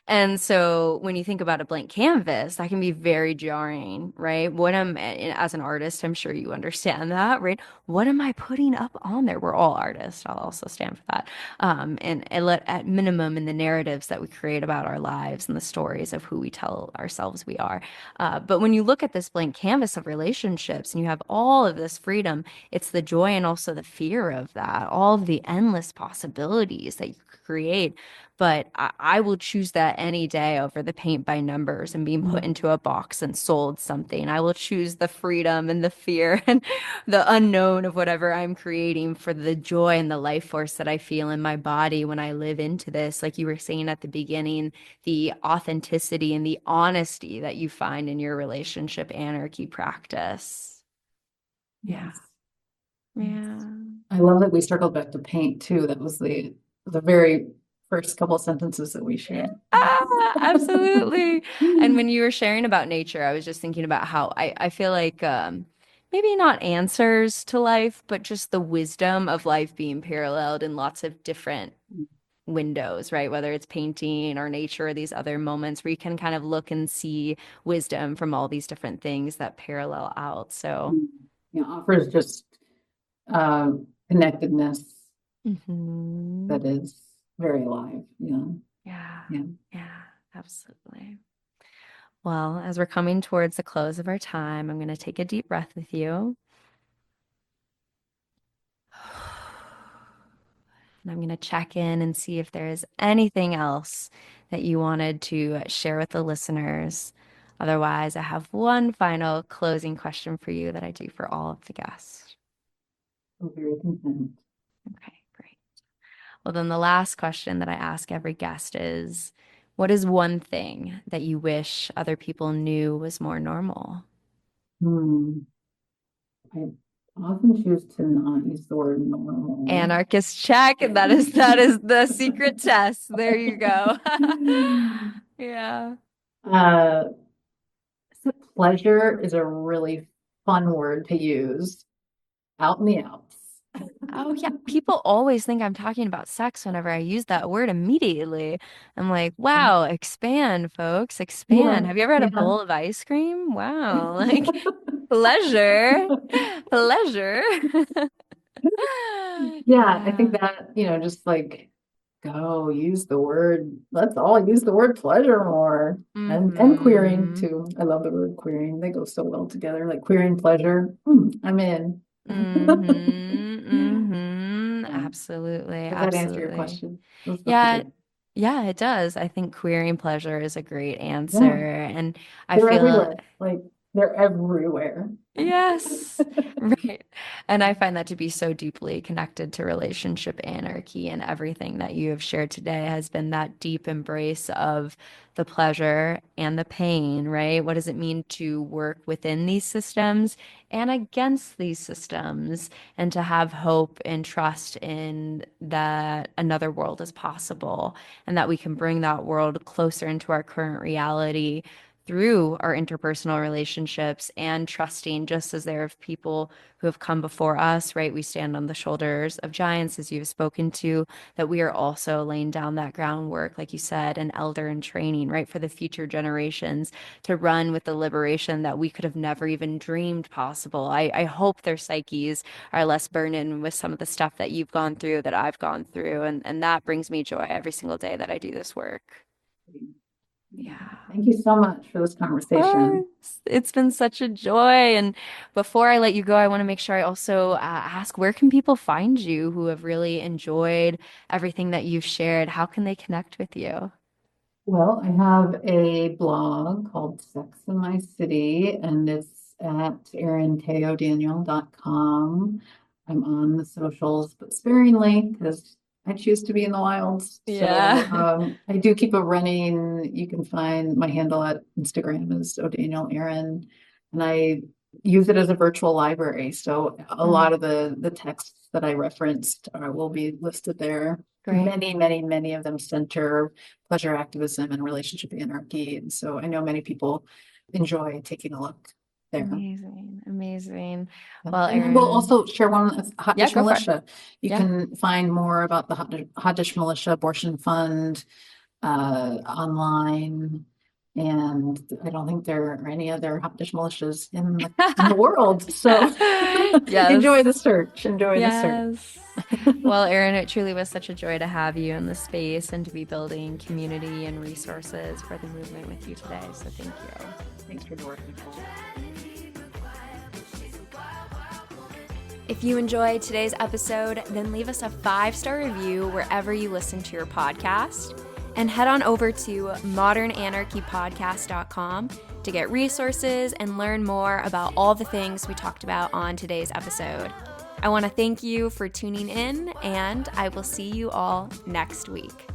And so when you think about a blank canvas, that can be very jarring, right? As an artist, I'm sure you understand that, right? What am I putting up on there? We're all artists. I'll also stand for that. At minimum in the narratives that we create about our lives and the stories of who we tell ourselves we are. But when you look at this blank canvas of relationships and you have all of this freedom, it's the joy and also the fear of that, all of the endless possibilities that you create but I will choose that any day over the paint by numbers and being put Mm. into a box and sold something. I will choose the freedom and the fear and the unknown of whatever I'm creating for the joy and the life force that I feel in my body when I live into this. Like you were saying at the beginning, the authenticity and the honesty that you find in your relationship anarchy practice. Yeah. Yes. Yeah. I love that we circled back to paint too. That was the very first couple of sentences that we shared. Absolutely. And when you were sharing about nature, I was just thinking about how I feel like maybe not answers to life, but just the wisdom of life being paralleled in lots of different windows, right? Whether it's painting or nature or these other moments where you can kind of look and see wisdom from all these different things that parallel out. So, Offers just connectedness mhm. that is very alive. Yeah, Yeah. yeah, absolutely. Well, as we're coming towards the close of our time, I'm going to take a deep breath with you. And I'm going to check in and see if there is anything else that you wanted to share with the listeners. Otherwise, I have one final closing question for you that I do for all of the guests. I'm very content. Okay, great. Well, then the last question that I ask every guest is, what is one thing that you wish other people knew was more normal? Hmm. I often choose to not use the word normal. Anarchist check. That is the secret test. There you go. Yeah. Uh, so pleasure is a really fun word to use out in the Alps. Oh, yeah. People always think I'm talking about sex whenever I use that word immediately. I'm like, wow, expand, folks, Yeah, expand. Have you ever had a yeah. bowl of ice cream? Wow, like pleasure, pleasure. Yeah, I think Yeah. that, just like go use the word. Let's all use the word pleasure more. And queering Mm-hmm. too. I love the word queering. They go so well together. Like queering pleasure. I'm in. Mm-hmm. Mm-hmm. Absolutely. Does that answer your Absolutely. question? Those are Yeah. good. Yeah, it does. I think queering pleasure is a great answer. Yeah, And I they're feel everywhere. Like they're everywhere. yes, right. And I find that to be so deeply connected to relationship anarchy, and everything that you have shared today has been that deep embrace of the pleasure and the pain, right? What does it mean to work within these systems and against these systems, and to have hope and trust in that another world is possible, and that we can bring that world closer into our current reality through our interpersonal relationships, and trusting, just as there are people who have come before us, right? We stand on the shoulders of giants, as you've spoken to, that we are also laying down that groundwork, like you said, an elder in training, right? For the future generations to run with the liberation that we could have never even dreamed possible. I hope their psyches are less burdened with some of the stuff that you've gone through, that I've gone through. And that brings me joy every single day that I do this work. Yeah. Thank you so much for this conversation. Course. It's been such a joy. And before I let you go, I want to make sure I also ask, where can people find you who have really enjoyed everything that you've shared? How can they connect with you? Well, I have a blog called Sex in My City, and it's at erinteodaniel.com. I'm on the socials, but sparingly because I choose to be in the wilds. So Yeah. I do keep a running. You can find my handle at Instagram is O'Daniel Erin, and I use it as a virtual library. So a lot Mm, of the texts that I referenced will be listed there. great. Many, many, many of them center pleasure activism and relationship anarchy. And so I know many people enjoy taking a look there. Amazing. Amazing. And Well, I will Erin, also share one of Hot yeah, Dish go for it. Militia. You Yeah. can find more about the Hot Dish Militia Abortion Fund online. And I don't think there are any other Hot Dish militias in the world. So enjoy the Yes. search. Enjoy the search. Yes. Well, Erin, it truly was such a joy to have you in the space and to be building community and resources for the movement with you today. So thank you. Thanks for the work, Nicole. If you enjoyed today's episode, then leave us a 5-star review wherever you listen to your podcast. And head on over to modernanarchypodcast.com to get resources and learn more about all the things we talked about on today's episode. I want to thank you for tuning in, and I will see you all next week.